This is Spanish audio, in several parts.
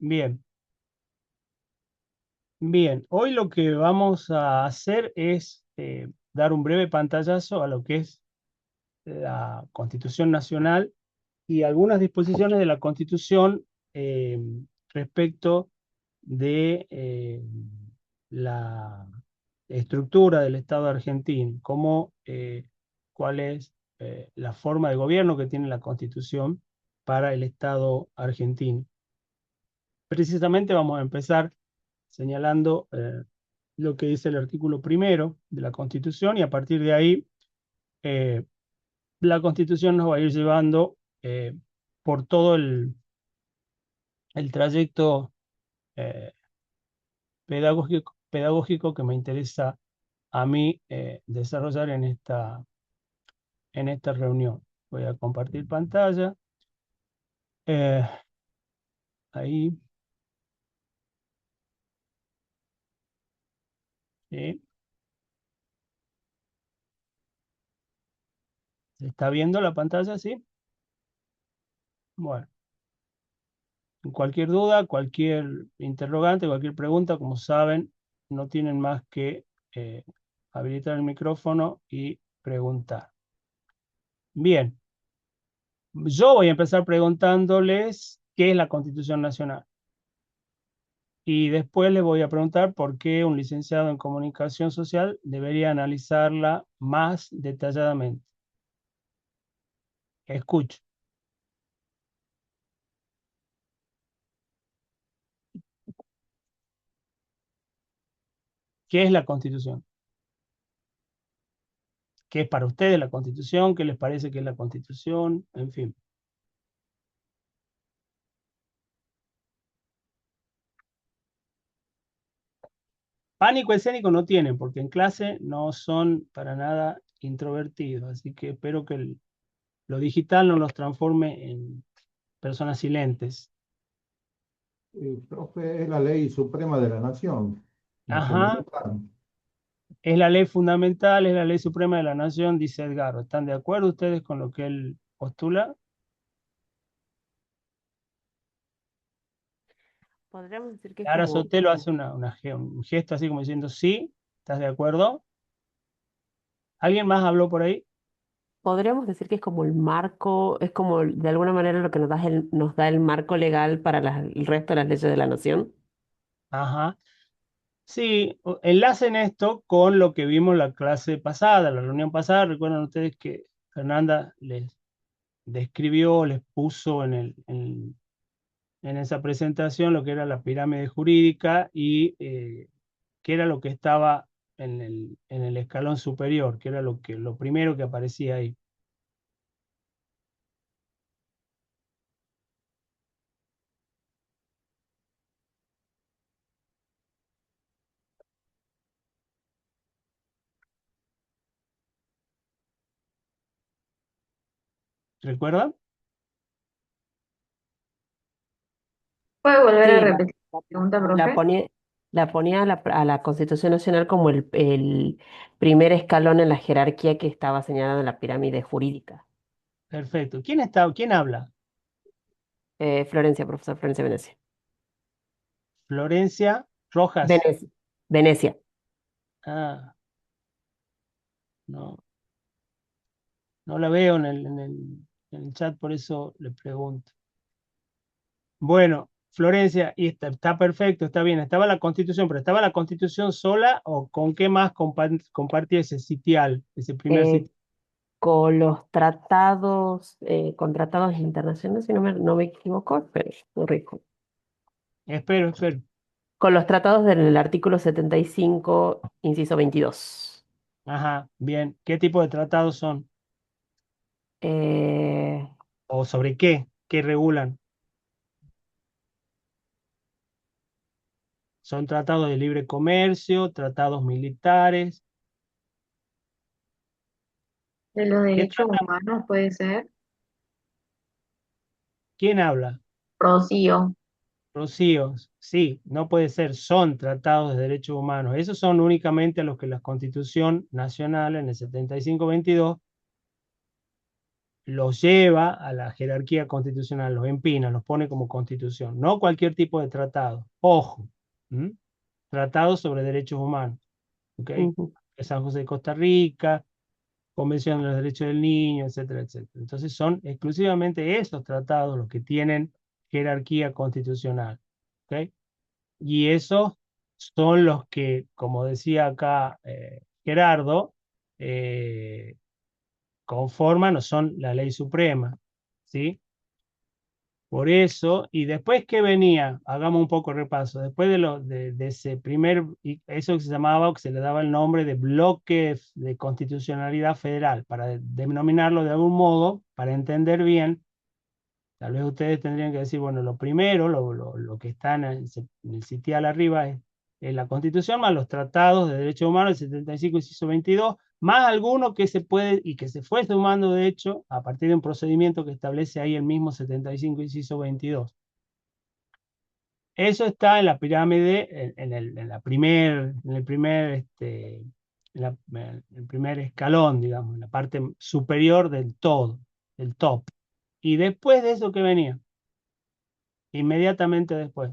Bien, bien. Hoy lo que vamos a hacer es dar un breve pantallazo a lo que es la Constitución Nacional y algunas disposiciones de la Constitución eh, respecto de la estructura del Estado argentino, cuál es la forma de gobierno que tiene la Constitución para el Estado argentino. Precisamente vamos a empezar señalando lo que dice el artículo primero de la Constitución y a partir de ahí eh, la Constitución nos va a ir llevando por todo el trayecto eh, pedagógico que me interesa a mí desarrollar en esta reunión. Voy a compartir pantalla. Eh, ahí, ¿sí? ¿Se está viendo la pantalla? ¿Sí? Bueno. Cualquier duda, cualquier interrogante, cualquier pregunta, como saben, no tienen más que eh, habilitar el micrófono y preguntar. Bien, yo voy a empezar preguntándoles qué es la Constitución Nacional y después les voy a preguntar por qué un licenciado en comunicación social debería analizarla más detalladamente. Escucho. ¿Qué es la Constitución? ¿Qué es para ustedes la Constitución? ¿Qué les parece que es la Constitución? En fin. Pánico escénico no tienen, porque en clase no son para nada introvertidos, así que espero que lo digital no los transforme en personas silentes. Profe, es la ley suprema de la nación, la Ajá, fundamental. es la ley fundamental, es la ley suprema de la nación, dice Edgardo. ¿Están de acuerdo ustedes con lo que él postula? Podríamos decir que es Lara como, Sotelo hace un gesto así como diciendo sí, ¿estás de acuerdo? ¿Alguien más habló por ahí? podríamos decir que es como el marco, es como de alguna manera lo que nos da el marco legal para el resto de las leyes de la nación. Ajá. Sí, enlacen esto con lo que vimos la clase pasada, la reunión pasada. Recuerdan ustedes que Fernanda les describió, les puso en esa presentación lo que era la pirámide jurídica y qué era lo que estaba en el escalón superior, que era lo primero que aparecía ahí. ¿Recuerdan? ¿Puede volver a Sí, repetir la pregunta, la profe? ponía, la ponía a la Constitución Nacional como el primer escalón en la jerarquía que estaba señalada en la pirámide jurídica. Perfecto. ¿Quién está, quién habla? Florencia, profesor Florencia Venecia. Florencia Rojas. Venecia. Venecia. Ah, no, no la veo en el chat, por eso le pregunto. Bueno, Florencia, y está perfecto, está bien. Estaba la Constitución, pero ¿estaba la Constitución sola o con qué más compartía ese sitial, ese primer Eh, sitial? con tratados internacionales, si no me equivoco, pero corrijo. Espero, espero. Con los tratados del artículo 75 inciso 22. Ajá, bien. ¿Qué tipo de tratados son? Eh, ¿O sobre qué? ¿Qué regulan? ¿Son tratados de libre comercio, tratados militares? De los ¿Qué derechos trata? humanos puede ser. ¿Quién habla? Rocío. Rocío, sí, no puede ser, son tratados de derechos humanos. Esos son únicamente a los que la Constitución Nacional en el 75-22 los lleva a la jerarquía constitucional, los empina, los pone como constitución, no cualquier tipo de tratado. Ojo, ¿m? Tratado sobre derechos humanos, ¿ok? Ujú. San José de Costa Rica, Convención de los Derechos del Niño, etcétera, etcétera. Entonces son exclusivamente esos tratados los que tienen jerarquía constitucional, ¿ok? Y esos son los que, como decía acá Gerardo, eh, conforman o son la ley suprema, ¿sí? Por eso, y después que venía, hagamos un poco de repaso, después de ese primer, eso que se llamaba, o que se le daba el nombre de bloque de constitucionalidad federal, para denominarlo de algún modo, para entender bien. Tal vez ustedes tendrían que decir, bueno, lo primero, lo que está en el sitial arriba es la Constitución, más los tratados de derechos humanos, el 75, inciso 22, más alguno que se puede y que se fue sumando, de hecho, a partir de un procedimiento que establece ahí el mismo 75, inciso 22. Eso está en la pirámide, en el primer escalón, digamos, en la parte superior del todo, del top. Y después de eso, ¿qué venía? Inmediatamente después.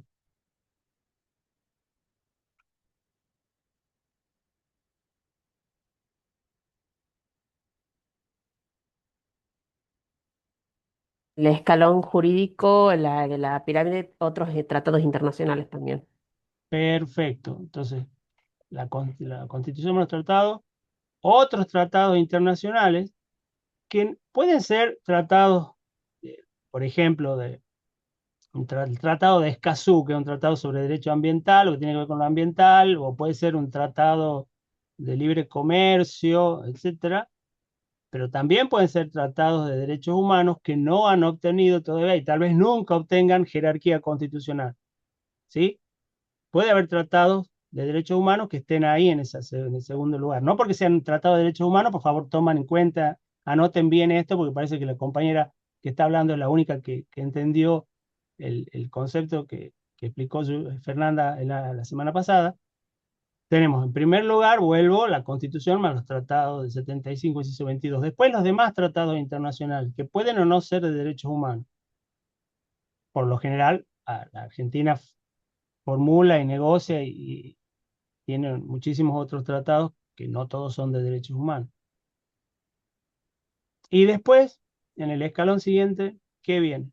El escalón jurídico, la pirámide, otros tratados internacionales también. Perfecto. Entonces, la Constitución de los tratados, otros tratados internacionales que pueden ser tratados, por ejemplo, el Tratado de Escazú, que es un tratado sobre derecho ambiental, o que tiene que ver con lo ambiental, o puede ser un tratado de libre comercio, etcétera, pero también pueden ser tratados de derechos humanos que no han obtenido todavía y tal vez nunca obtengan jerarquía constitucional, ¿sí? Puede haber tratados de derechos humanos que estén ahí en el segundo lugar. No porque sean tratados de derechos humanos, por favor, tomen en cuenta, anoten bien esto, porque parece que la compañera que está hablando es la única que entendió el concepto que explicó Fernanda la semana pasada. Tenemos en primer lugar, vuelvo, la Constitución más los tratados del 75 y inciso 22. Después los demás tratados internacionales, que pueden o no ser de derechos humanos. Por lo general, la Argentina formula y negocia y tiene muchísimos otros tratados que no todos son de derechos humanos. Y después, en el escalón siguiente, ¿qué viene?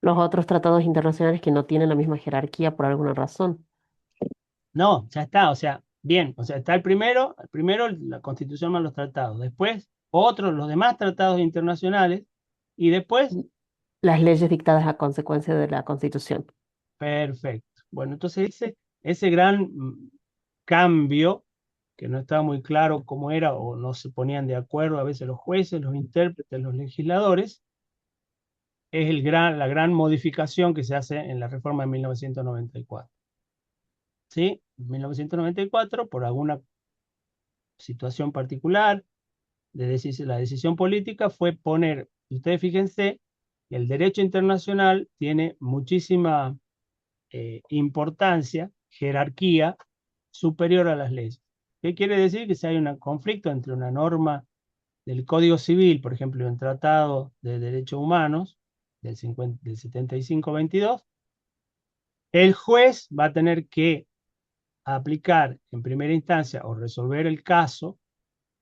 Los otros tratados internacionales que no tienen la misma jerarquía por alguna razón. No, ya está, o sea, bien, o sea, está el primero la Constitución más los tratados, después otros, los demás tratados internacionales, y después, Las leyes dictadas a consecuencia de la Constitución. perfecto. Bueno, entonces ese gran cambio, que no estaba muy claro cómo era o no se ponían de acuerdo a veces los jueces, los intérpretes, los legisladores, es la gran modificación que se hace en la reforma de 1994. ¿Sí? En 1994, por alguna situación particular, la decisión política fue poner, ustedes fíjense, el derecho internacional tiene muchísima importancia, jerarquía superior a las leyes. ¿Qué quiere decir? Que si hay un conflicto entre una norma del Código Civil, por ejemplo, y un tratado de derechos humanos del 75-22, el juez va a tener que aplicar en primera instancia o resolver el caso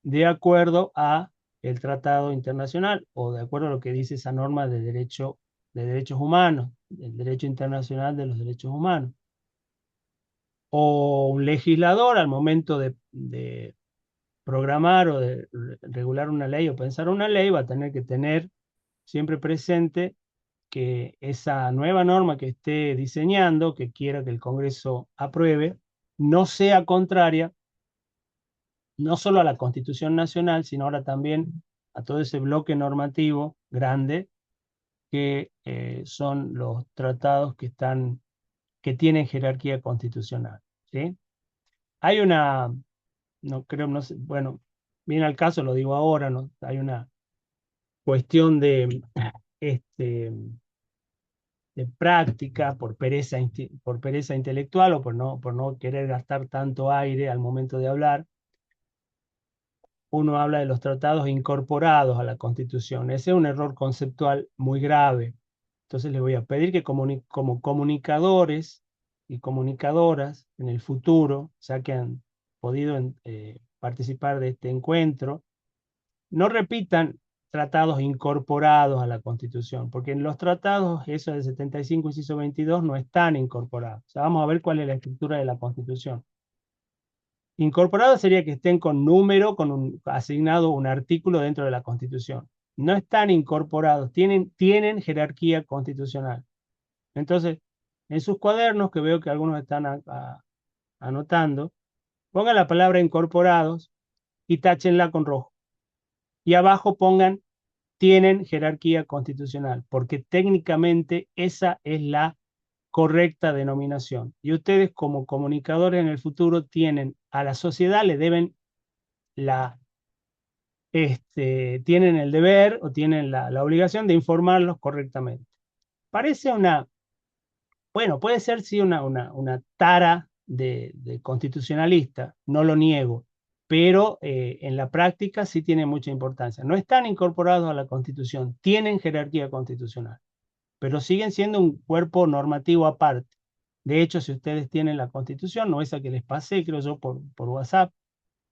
de acuerdo a el tratado internacional o de acuerdo a lo que dice esa norma de derechos humanos, el derecho internacional de los derechos humanos. O un legislador al momento de programar o de regular una ley o pensar una ley va a tener que tener siempre presente que esa nueva norma que esté diseñando, que quiera que el Congreso apruebe, no sea contraria no solo a la Constitución Nacional, sino ahora también a todo ese bloque normativo grande que son los tratados que tienen jerarquía constitucional. ¿Sí? Hay una, no creo, no sé, bueno, viene al caso, lo digo ahora, ¿no? Hay una cuestión este, de práctica por pereza intelectual o por no querer gastar tanto aire al momento de hablar. uno habla de los tratados incorporados a la Constitución. Ese es un error conceptual muy grave. Entonces les voy a pedir que como comunicadores y comunicadoras en el futuro, ya que han podido participar de este encuentro, no repitan tratados incorporados a la Constitución, porque en los tratados, eso del 75, inciso 22, no están incorporados. O sea, vamos a ver cuál es la estructura de la Constitución. Incorporados sería que estén con número, asignado un artículo dentro de la Constitución. No están incorporados, tienen jerarquía constitucional. Entonces, en sus cuadernos, que veo que algunos están anotando, pongan la palabra incorporados y táchenla con rojo. Y abajo pongan tienen jerarquía constitucional, porque técnicamente esa es la correcta denominación. Y ustedes como comunicadores en el futuro a la sociedad le deben tienen el deber o tienen la obligación de informarlos correctamente. Parece bueno, puede ser sí una tara de constitucionalista, no lo niego, pero en la práctica sí tiene mucha importancia. No están incorporados a la Constitución, tienen jerarquía constitucional, pero siguen siendo un cuerpo normativo aparte. De hecho, si ustedes tienen la Constitución, no esa que les pasé, creo yo, por WhatsApp,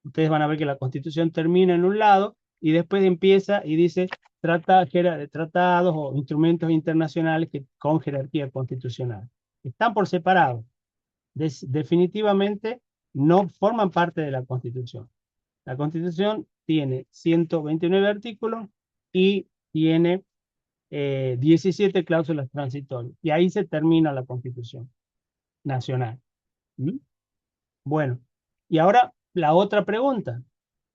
ustedes van a ver que la Constitución termina en un lado y después empieza y dice tratados o instrumentos internacionales con jerarquía constitucional. Están por separado. Definitivamente no forman parte de la Constitución. La Constitución tiene 129 artículos y tiene 17 cláusulas transitorias. Y ahí se termina la Constitución nacional. ¿Mm? Bueno, y ahora la otra pregunta.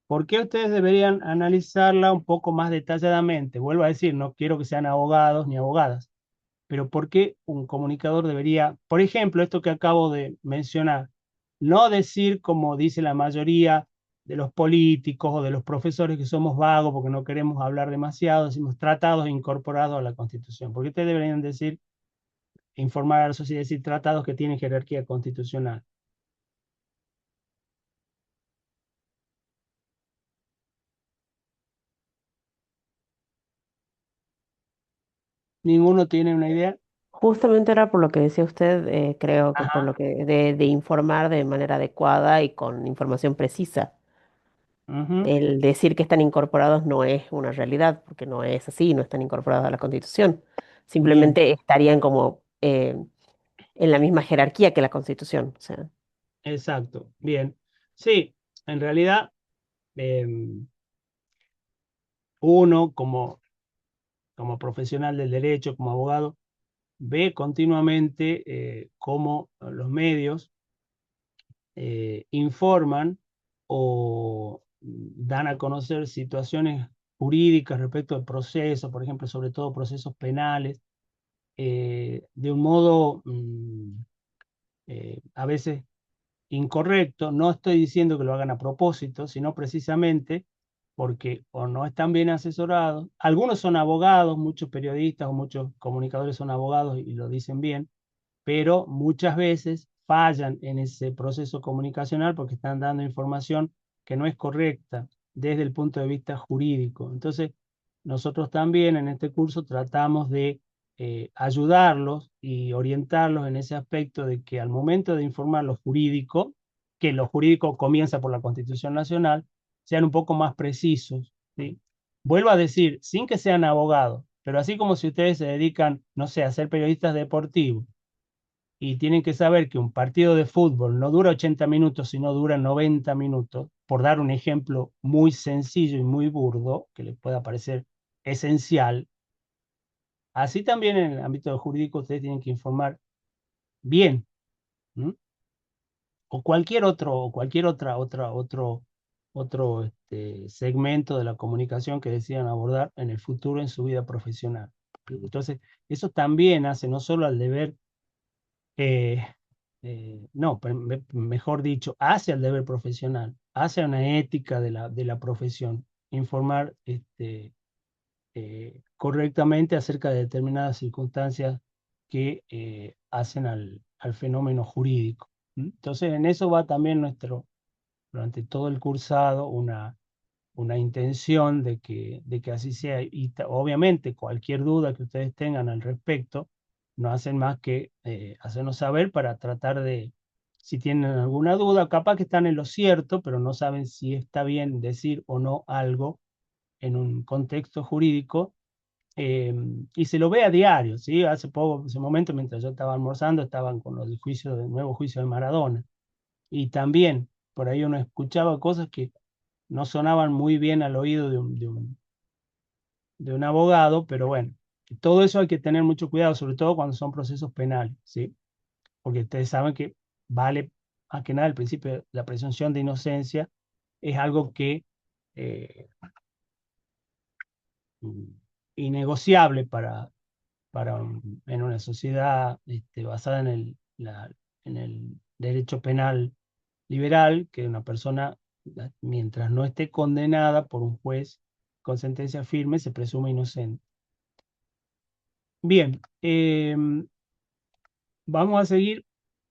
¿Por qué ustedes deberían analizarla un poco más detalladamente? Vuelvo a decir, no quiero que sean abogados ni abogadas, pero ¿por qué un comunicador debería, por ejemplo, esto que acabo de mencionar, no decir como dice la mayoría de los políticos o de los profesores que somos vagos porque no queremos hablar demasiado, decimos tratados incorporados a la Constitución? ¿Por qué ustedes deberían decir, informar a la sociedad, decir tratados que tienen jerarquía constitucional? ¿Ninguno tiene una idea? Justamente era por lo que decía usted, creo que por Ajá. lo que de informar de manera adecuada y con información precisa. Ujú. El decir que están incorporados no es una realidad, porque no es así, no están incorporados a la Constitución. Bien. Simplemente estarían como en la misma jerarquía que la Constitución. O sea, Exacto, bien. Sí, en realidad uno como profesional del derecho, como abogado, ve continuamente cómo los medios informan o dan a conocer situaciones jurídicas respecto al proceso, por ejemplo, sobre todo procesos penales, de un modo a veces incorrecto. No estoy diciendo que lo hagan a propósito, sino precisamente porque o no están bien asesorados. Algunos son abogados, muchos periodistas o muchos comunicadores son abogados y lo dicen bien, pero muchas veces fallan en ese proceso comunicacional porque están dando información que no es correcta desde el punto de vista jurídico. Entonces, nosotros también en este curso tratamos de ayudarlos y orientarlos en ese aspecto de que al momento de informar lo jurídico, que lo jurídico comienza por la Constitución Nacional, sean un poco más precisos, ¿sí? Vuelvo a decir, sin que sean abogados, pero así como si ustedes se dedican, no sé, a ser periodistas deportivos y tienen que saber que un partido de fútbol no dura 80 minutos, sino dura 90 minutos, por dar un ejemplo muy sencillo y muy burdo, que les pueda parecer esencial, así también en el ámbito jurídico ustedes tienen que informar bien, ¿m? O cualquier otro segmento de la comunicación que decidan abordar en el futuro en su vida profesional. Entonces, eso también hace no solo al deber eh, no, mejor dicho, hacia el deber profesional, hacia una ética de la profesión, informar correctamente acerca de determinadas circunstancias que hacen al fenómeno jurídico. ¿Mm? Entonces, en eso va también durante todo el cursado, una intención de que así sea. Y obviamente cualquier duda que ustedes tengan al respecto, no hacen más que hacernos saber para tratar de, si tienen alguna duda, capaz que están en lo cierto, pero no saben si está bien decir o no algo en un contexto jurídico. Y se lo ve a diario, ¿sí? Hace poco, hace un momento, mientras yo estaba almorzando, estaban con los juicios, del nuevo juicio de Maradona. Y también por ahí uno escuchaba cosas que no sonaban muy bien al oído de un abogado, pero bueno, todo eso hay que tener mucho cuidado, sobre todo cuando son procesos penales, ¿sí? Porque ustedes saben que vale, más que nada, el principio, la presunción de inocencia es algo que eh, mm, innegociable en una sociedad basada en el derecho penal liberal, que una persona, mientras no esté condenada por un juez con sentencia firme, se presume inocente. Bien, vamos a seguir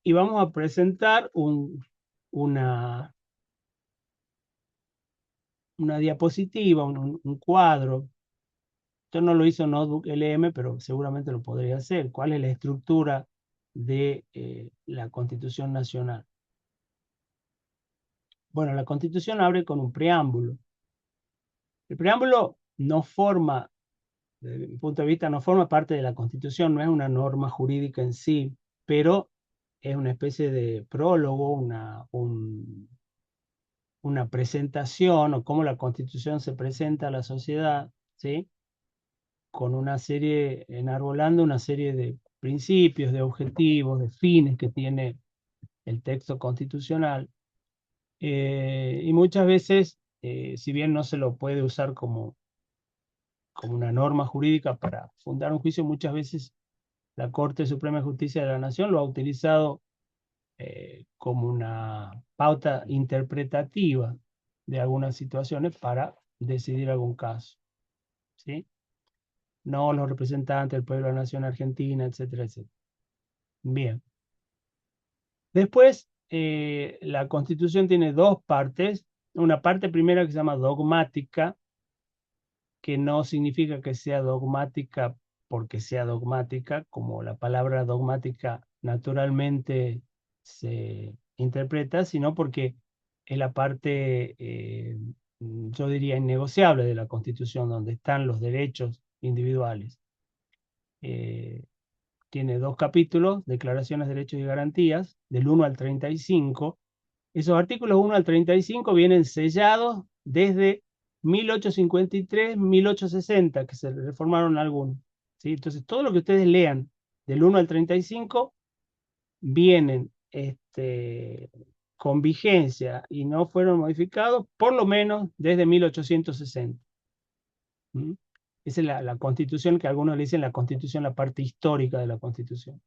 y vamos a presentar una, una diapositiva, un cuadro. Esto no lo hizo Notebook LM, pero seguramente lo podría hacer. ¿Cuál es la estructura de la Constitución Nacional? Bueno, la Constitución abre con un preámbulo. El preámbulo no forma, desde mi punto de vista, no forma parte de la Constitución, no es una norma jurídica en sí, pero es una especie de prólogo, una presentación o cómo la Constitución se presenta a la sociedad, ¿sí? Con una serie, enarbolando una serie de principios, de objetivos, de fines que tiene el texto constitucional. Y muchas veces, si bien no se lo puede usar como una norma jurídica para fundar un juicio, muchas veces la Corte Suprema de Justicia de la Nación lo ha utilizado como una pauta interpretativa de algunas situaciones para decidir algún caso, ¿sí? No los representantes del pueblo de la nación argentina, etcétera, etcétera. Bien. Después, la Constitución tiene dos partes. Una parte primera que se llama dogmática, que no significa que sea dogmática porque sea dogmática, como la palabra dogmática naturalmente se interpreta, sino porque es la parte, yo diría, innegociable de la Constitución, donde están los derechos individuales. Eh, Tiene dos capítulos, Declaraciones de Derechos y Garantías, del 1 al 35. Esos artículos 1 al 35 vienen sellados desde 1853, 1860, que se reformaron algunos, ¿sí? Entonces, todo lo que ustedes lean del 1 al 35 vienen con vigencia y no fueron modificados por lo menos desde 1860. ¿Mm? Esa es la Constitución, que algunos le dicen la Constitución, la parte histórica de la Constitución.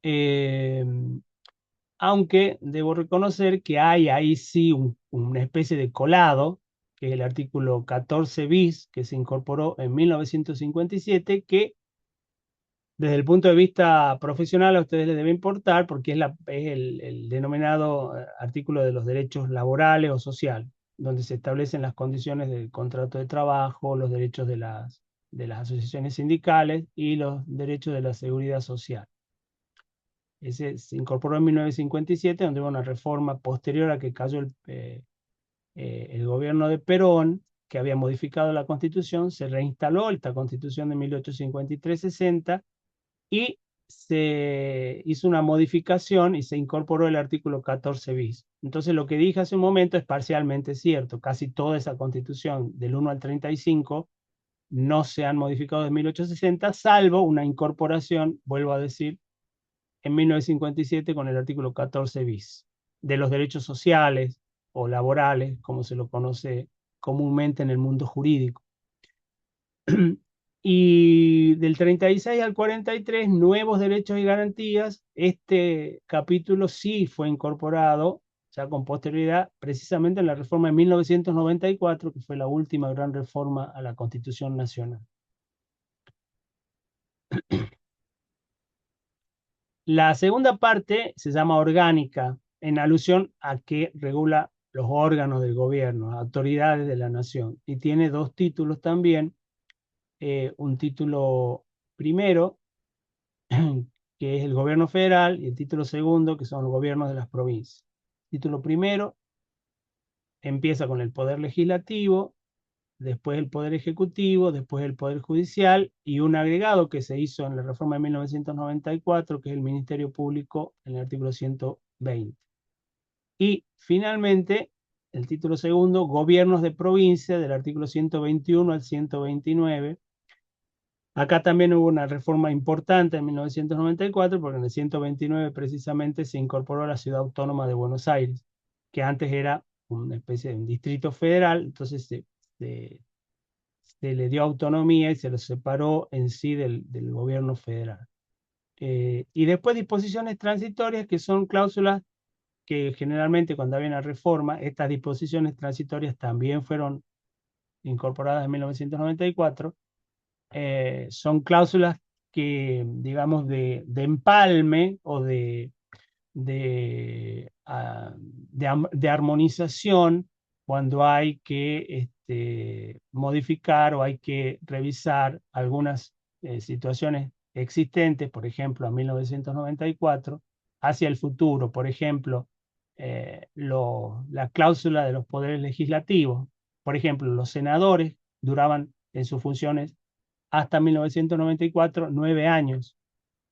Eh, Aunque debo reconocer que hay ahí sí una especie de colado, que es el artículo 14 bis, que se incorporó en 1957, que desde el punto de vista profesional a ustedes les debe importar porque es el denominado artículo de los derechos laborales o sociales, donde se establecen las condiciones del contrato de trabajo, los derechos de las asociaciones sindicales y los derechos de la seguridad social. Ese se incorporó en 1957, donde hubo una reforma posterior a que cayó el gobierno de Perón, que había modificado la Constitución. Se reinstaló esta Constitución de 1853-60 y se hizo una modificación y se incorporó el artículo 14 bis. Entonces, lo que dije hace un momento es parcialmente cierto. Casi toda esa Constitución, del 1 al 35, no se han modificado desde 1860, salvo una incorporación, vuelvo a decir, en 1957 con el artículo 14 bis, de los derechos sociales o laborales, como se lo conoce comúnmente en el mundo jurídico. Y del 36 al 43, nuevos derechos y garantías. Este capítulo sí fue incorporado ya con posterioridad, precisamente en la reforma de 1994, que fue la última gran reforma a la Constitución Nacional. La segunda parte se llama orgánica, en alusión a que regula los órganos del gobierno, autoridades de la nación. Y tiene dos títulos también, un título primero, que es el gobierno federal, y el título segundo, que son los gobiernos de las provincias. Título primero empieza con el poder legislativo, después el poder ejecutivo, después el poder judicial y un agregado que se hizo en la reforma de 1994, que es el Ministerio Público en el artículo 120. Y finalmente, el título segundo, gobiernos de provincia, del artículo 121 al 129. Acá también hubo una reforma importante en 1994, porque en el 129 precisamente se incorporó la Ciudad Autónoma de Buenos Aires, que antes era una especie de un distrito federal, entonces se le dio autonomía y se lo separó en sí del gobierno federal. Y después disposiciones transitorias, que son cláusulas que generalmente cuando había una reforma, estas disposiciones transitorias también fueron incorporadas en 1994. Son cláusulas que, digamos, de empalme o de armonización cuando hay que modificar o hay que revisar algunas situaciones existentes, por ejemplo, a 1994, hacia el futuro. Por ejemplo, la cláusula de los poderes legislativos. Por ejemplo, los senadores duraban en sus funciones hasta 1994 9 años.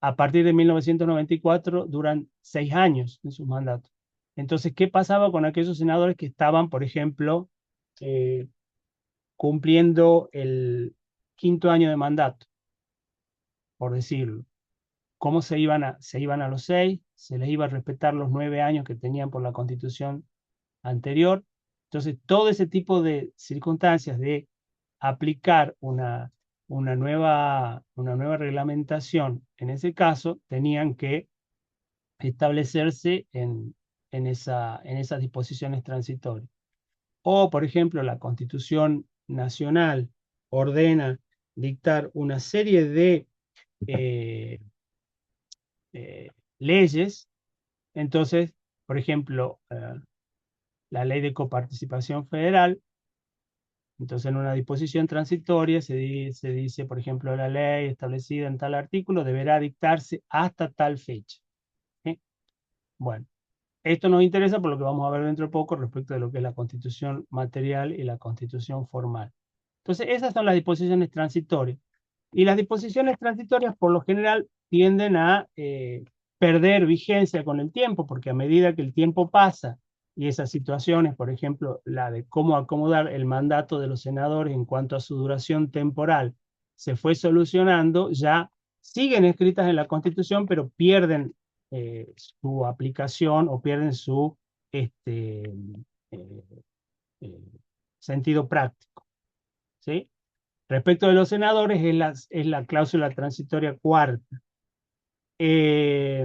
A partir de 1994 duran 6 años en sus mandatos. Entonces, ¿qué pasaba con aquellos senadores que estaban, por ejemplo, eh, cumpliendo el quinto año de mandato, por decirlo? ¿Cómo se iban a los 6? Se les iba a respetar los 9 años que tenían por la Constitución anterior. Entonces, todo ese tipo de circunstancias de aplicar una nueva reglamentación, en ese caso, tenían que establecerse en esas disposiciones transitorias. O, por ejemplo, la Constitución Nacional ordena dictar una serie de eh, leyes. Entonces, por ejemplo, la ley de coparticipación federal. Entonces, en una disposición transitoria se dice, por ejemplo, la ley establecida en tal artículo deberá dictarse hasta tal fecha. ¿Sí? Bueno, esto nos interesa por lo que vamos a ver dentro de poco respecto de lo que es la constitución material y la constitución formal. Entonces, esas son las disposiciones transitorias. Y las disposiciones transitorias, por lo general, tienden a perder vigencia con el tiempo, porque a medida que el tiempo pasa y esas situaciones, por ejemplo, la de cómo acomodar el mandato de los senadores en cuanto a su duración temporal, se fue solucionando, ya siguen escritas en la Constitución, pero pierden su aplicación o pierden su este, eh, eh, sentido práctico. ¿Sí? Respecto de los senadores, es la cláusula transitoria cuarta. Eh,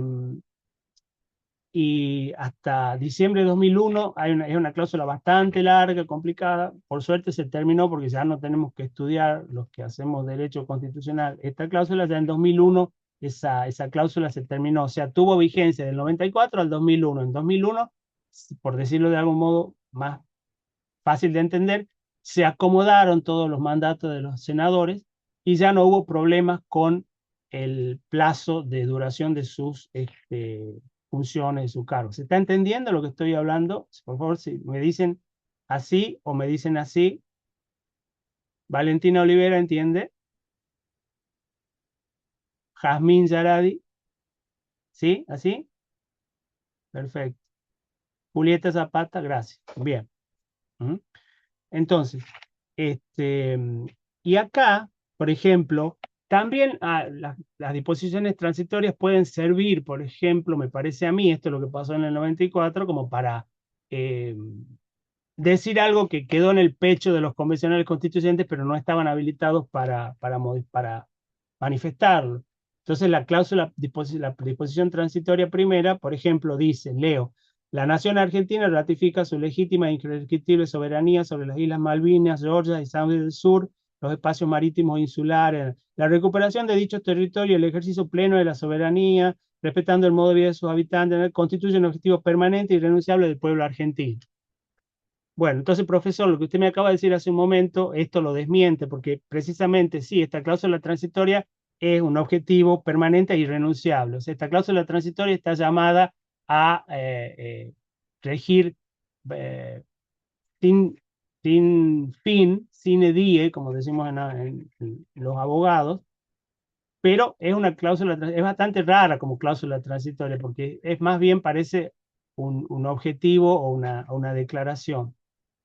y hasta diciembre de 2001 es una cláusula bastante larga, complicada. Por suerte se terminó porque ya no tenemos que estudiar los que hacemos derecho constitucional. Esta cláusula ya en 2001, esa cláusula se terminó, o sea, tuvo vigencia del 94 al 2001. En 2001, por decirlo de algún modo más fácil de entender, se acomodaron todos los mandatos de los senadores y ya no hubo problemas con el plazo de duración de sus funciones, de su cargo. ¿Se está entendiendo lo que estoy hablando? Por favor, si me dicen así o me dicen así. Valentina Olivera, ¿entiende? Jazmín Yaradi, ¿sí? ¿Así? Perfecto. Julieta Zapata, gracias. Bien. Entonces, este, y acá, por ejemplo, también las disposiciones transitorias pueden servir, por ejemplo, me parece a mí, esto es lo que pasó en el 94, como para eh, decir algo que quedó en el pecho de los convencionales constituyentes, pero no estaban habilitados para manifestarlo. Entonces, la disposición transitoria primera, por ejemplo, dice, leo, la nación argentina ratifica su legítima e indescriptible soberanía sobre las Islas Malvinas, Georgia y Sandwich del Sur, los espacios marítimos insulares, la recuperación de dichos territorios, el ejercicio pleno de la soberanía, respetando el modo de vida de sus habitantes, constituye un objetivo permanente y irrenunciable del pueblo argentino. Bueno, entonces, profesor, lo que usted me acaba de decir hace un momento, esto lo desmiente, porque precisamente sí, esta cláusula transitoria es un objetivo permanente e irrenunciable. O sea, esta cláusula transitoria está llamada a regir eh, sin, sin fin, sine die, como decimos en los abogados, pero es una cláusula, es bastante rara como cláusula transitoria, porque es más bien parece un objetivo o una declaración.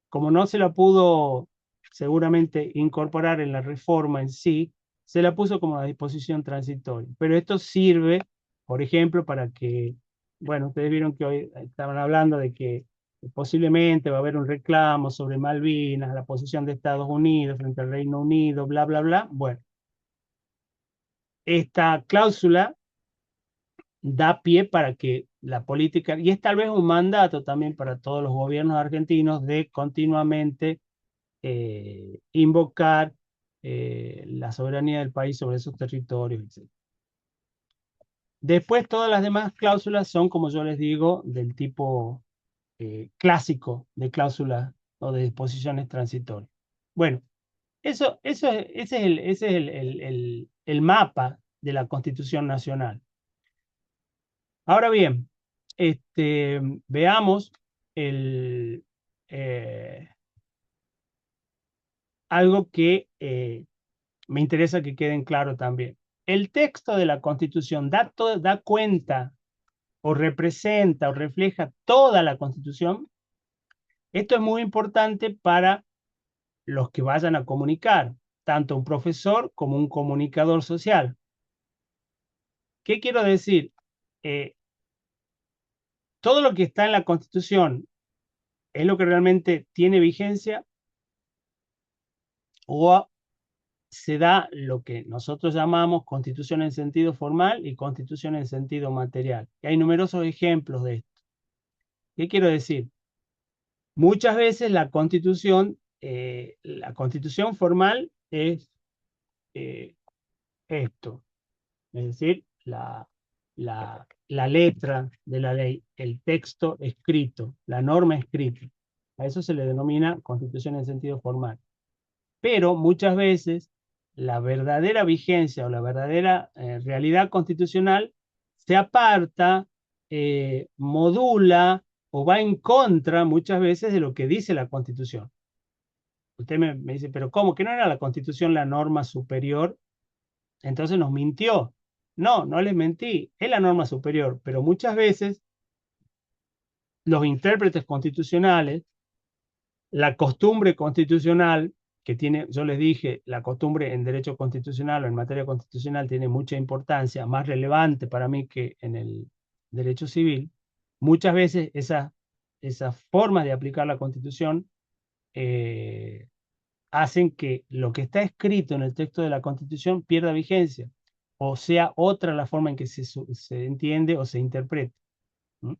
Como no se la pudo seguramente incorporar en la reforma en sí, se la puso como una disposición transitoria. Pero esto sirve, por ejemplo, para que, bueno, ustedes vieron que hoy estaban hablando de que posiblemente va a haber un reclamo sobre Malvinas, la posición de Estados Unidos frente al Reino Unido, bla, bla, bla. Bueno, esta cláusula da pie para que la política, y es tal vez un mandato también para todos los gobiernos argentinos de continuamente invocar la soberanía del país sobre esos territorios, etc. Después, todas las demás cláusulas son, como yo les digo, del tipo clásico de cláusulas o de disposiciones transitorias. Bueno, ese es el mapa de la Constitución Nacional. Ahora bien, veamos el, eh, algo que me interesa que queden claro también. El texto de la Constitución da cuenta o representa o refleja toda la Constitución. Esto es muy importante para los que vayan a comunicar, tanto un profesor como un comunicador social. ¿Qué quiero decir? Eh, todo lo que está en la Constitución es lo que realmente tiene vigencia o se da lo que nosotros llamamos constitución en sentido formal y constitución en sentido material. Y hay numerosos ejemplos de esto. ¿Qué quiero decir? Muchas veces la constitución formal es eh, esto, es decir, la letra de la ley, el texto escrito, la norma escrita. A eso se le denomina constitución en sentido formal. Pero muchas veces la verdadera vigencia o la verdadera realidad constitucional se aparta, modula o va en contra muchas veces de lo que dice la Constitución. Usted me dice, pero ¿cómo? ¿Que no era la Constitución la norma superior? Entonces nos mintió. No, no les mentí, es la norma superior, pero muchas veces los intérpretes constitucionales, la costumbre constitucional que tiene, yo les dije, la costumbre en derecho constitucional o en materia constitucional tiene mucha importancia, más relevante para mí que en el derecho civil. Muchas veces esas formas de aplicar la Constitución eh, hacen que lo que está escrito en el texto de la Constitución pierda vigencia, o sea, otra la forma en que se entiende o se interpreta. ¿Mm?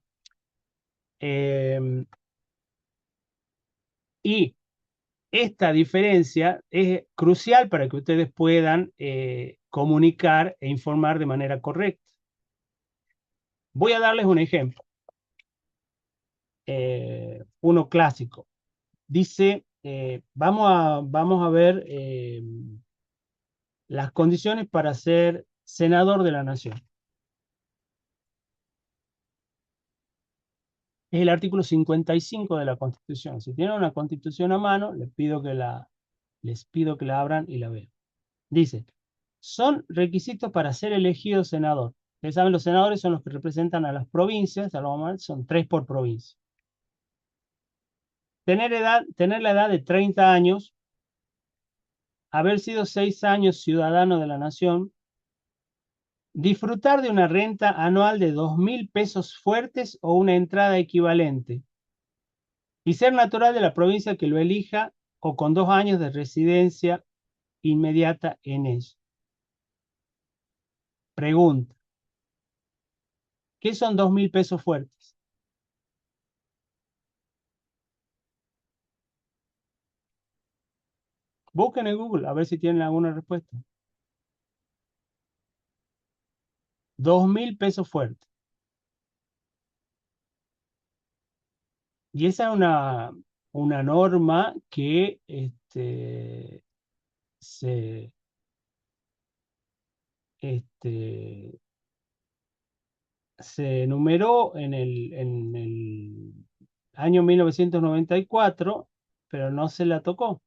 Y esta diferencia es crucial para que ustedes puedan comunicar e informar de manera correcta. Voy a darles un ejemplo, uno clásico. Dice, vamos a ver las condiciones para ser senador de la nación. Es el artículo 55 de la Constitución. Si tienen una Constitución a mano, les pido que la abran y la vean. Dice, son requisitos para ser elegido senador. Ustedes saben, los senadores son los que representan a las provincias, son 3 por provincia. Tener la edad de 30 años, haber sido 6 años ciudadano de la nación, disfrutar de una renta anual de 2.000 pesos fuertes o una entrada equivalente, y ser natural de la provincia que lo elija o con 2 años de residencia inmediata en ella. Pregunta, ¿qué son 2.000 pesos fuertes? Busquen en Google a ver si tienen alguna respuesta. 2.000 pesos fuertes. Y esa es una norma que se, este, se enumeró en el año 1994, pero no se la tocó.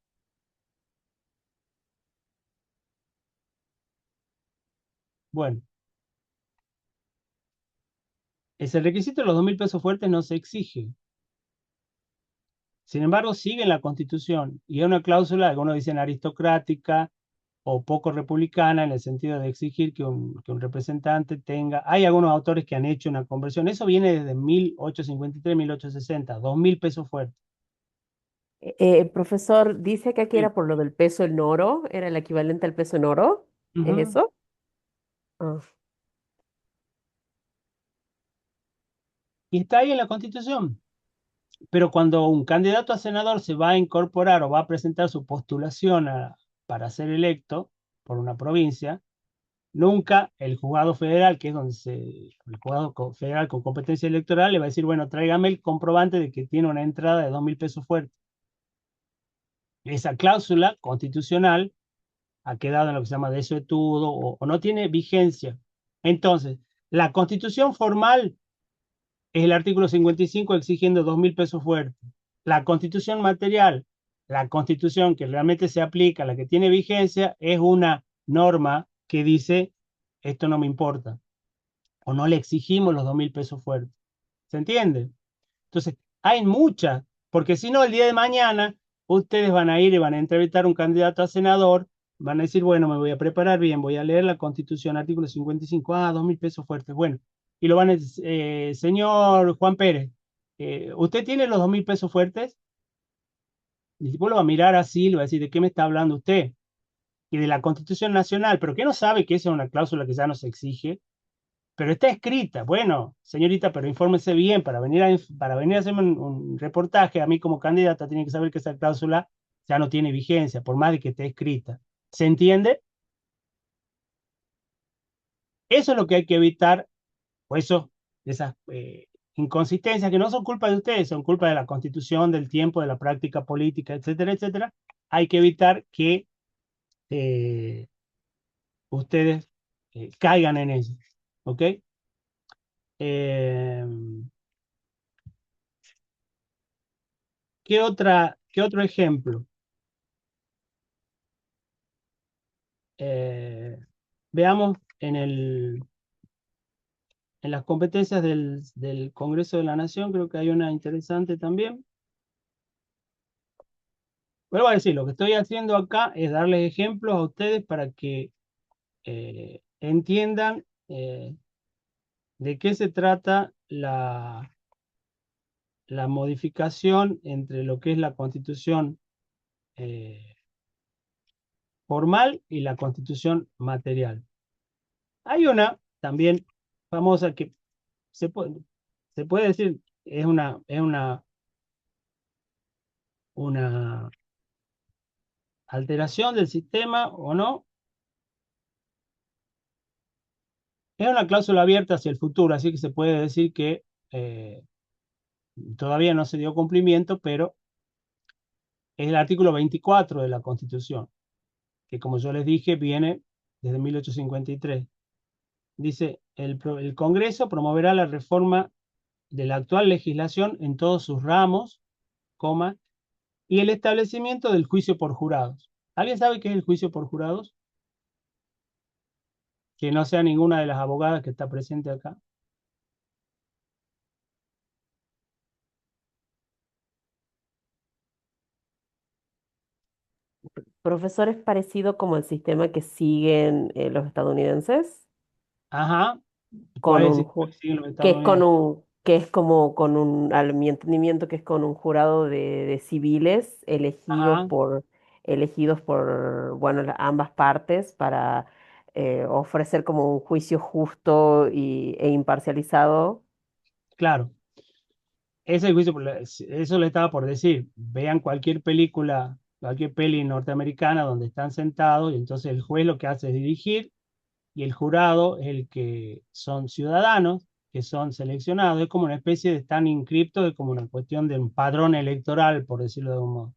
Bueno, ese requisito de los 2.000 pesos fuertes no se exige. Sin embargo, sigue en la Constitución y es una cláusula, algunos dicen aristocrática o poco republicana, en el sentido de exigir que un representante tenga. Hay algunos autores que han hecho una conversión. Eso viene desde 1853, 1860, 2.000 pesos fuertes. Profesor, dice que aquí Sí. era por lo del peso en oro, era el equivalente al peso en oro. ¿Es Ujú. eso? Ah, Y está ahí en la Constitución. Pero cuando un candidato a senador se va a incorporar o va a presentar su postulación para ser electo por una provincia, nunca el juzgado federal, que es el juzgado federal con competencia electoral, le va a decir, bueno, tráigame el comprobante de que tiene una entrada de 2.000 pesos fuertes. Esa cláusula constitucional ha quedado en lo que se llama desuetudo o no tiene vigencia. Entonces, la constitución formal es el artículo 55 exigiendo 2.000 pesos fuertes. La constitución material, la constitución que realmente se aplica, la que tiene vigencia, es una norma que dice, esto no me importa, o no le exigimos los 2.000 pesos fuertes. ¿Se entiende? Entonces, hay muchas, porque si no, el día de mañana, ustedes van a ir y van a entrevistar a un candidato a senador, van a decir, bueno, me voy a preparar bien, voy a leer la Constitución, artículo 55, 2.000 pesos fuertes, bueno, y lo van a decir, señor Juan Pérez, ¿usted tiene los 2.000 pesos fuertes? Y el tipo lo va a mirar así, le va a decir, ¿de qué me está hablando usted? Y de la Constitución Nacional, pero que no sabe que esa es una cláusula que ya no se exige, pero está escrita. Bueno, señorita, pero infórmese bien para venir a hacerme un reportaje. A mí como candidata tiene que saber que esa cláusula ya no tiene vigencia, por más de que esté escrita. ¿Se entiende? Eso es lo que hay que evitar, o esas inconsistencias que no son culpa de ustedes, son culpa de la Constitución, del tiempo, de la práctica política, etcétera, etcétera. Hay que evitar que eh, ustedes caigan en eso. ¿Ok? Eh, qué otro ejemplo? Eh, veamos en las competencias del Congreso de la Nación, creo que hay una interesante también. Vuelvo a decir, lo que estoy haciendo acá es darles ejemplos a ustedes para que entiendan de qué se trata la modificación entre lo que es la Constitución eh, formal y la Constitución material. Hay una también famosa que se puede, se puede decir, es una alteración del sistema o no. Es una cláusula abierta hacia el futuro, así que se puede decir que todavía no se dio cumplimiento, pero es el artículo 24 de la Constitución, que como yo les dije, viene desde 1853. Dice, el Congreso promoverá la reforma de la actual legislación en todos sus ramos, coma, y el establecimiento del juicio por jurados. ¿Alguien sabe qué es el juicio por jurados? Que no sea ninguna de las abogadas que está presente acá. profesor, es parecido como el sistema que siguen los estadounidenses, Ajá. ¿Cuál con es un el sistema que siguen los que es con estadounidenses? un, que es como con un, a mi entendimiento, que es con un jurado de civiles Ajá, elegidos por, bueno, ambas partes para ofrecer como un juicio justo e imparcializado. claro. Ese juicio, eso le estaba por decir. Vean cualquier película, cualquier peli norteamericana donde están sentados y entonces el juez lo que hace es dirigir y el jurado es el que son ciudadanos que son seleccionados, es como una especie de están inscriptos, es como una cuestión de un padrón electoral, por decirlo de algún modo.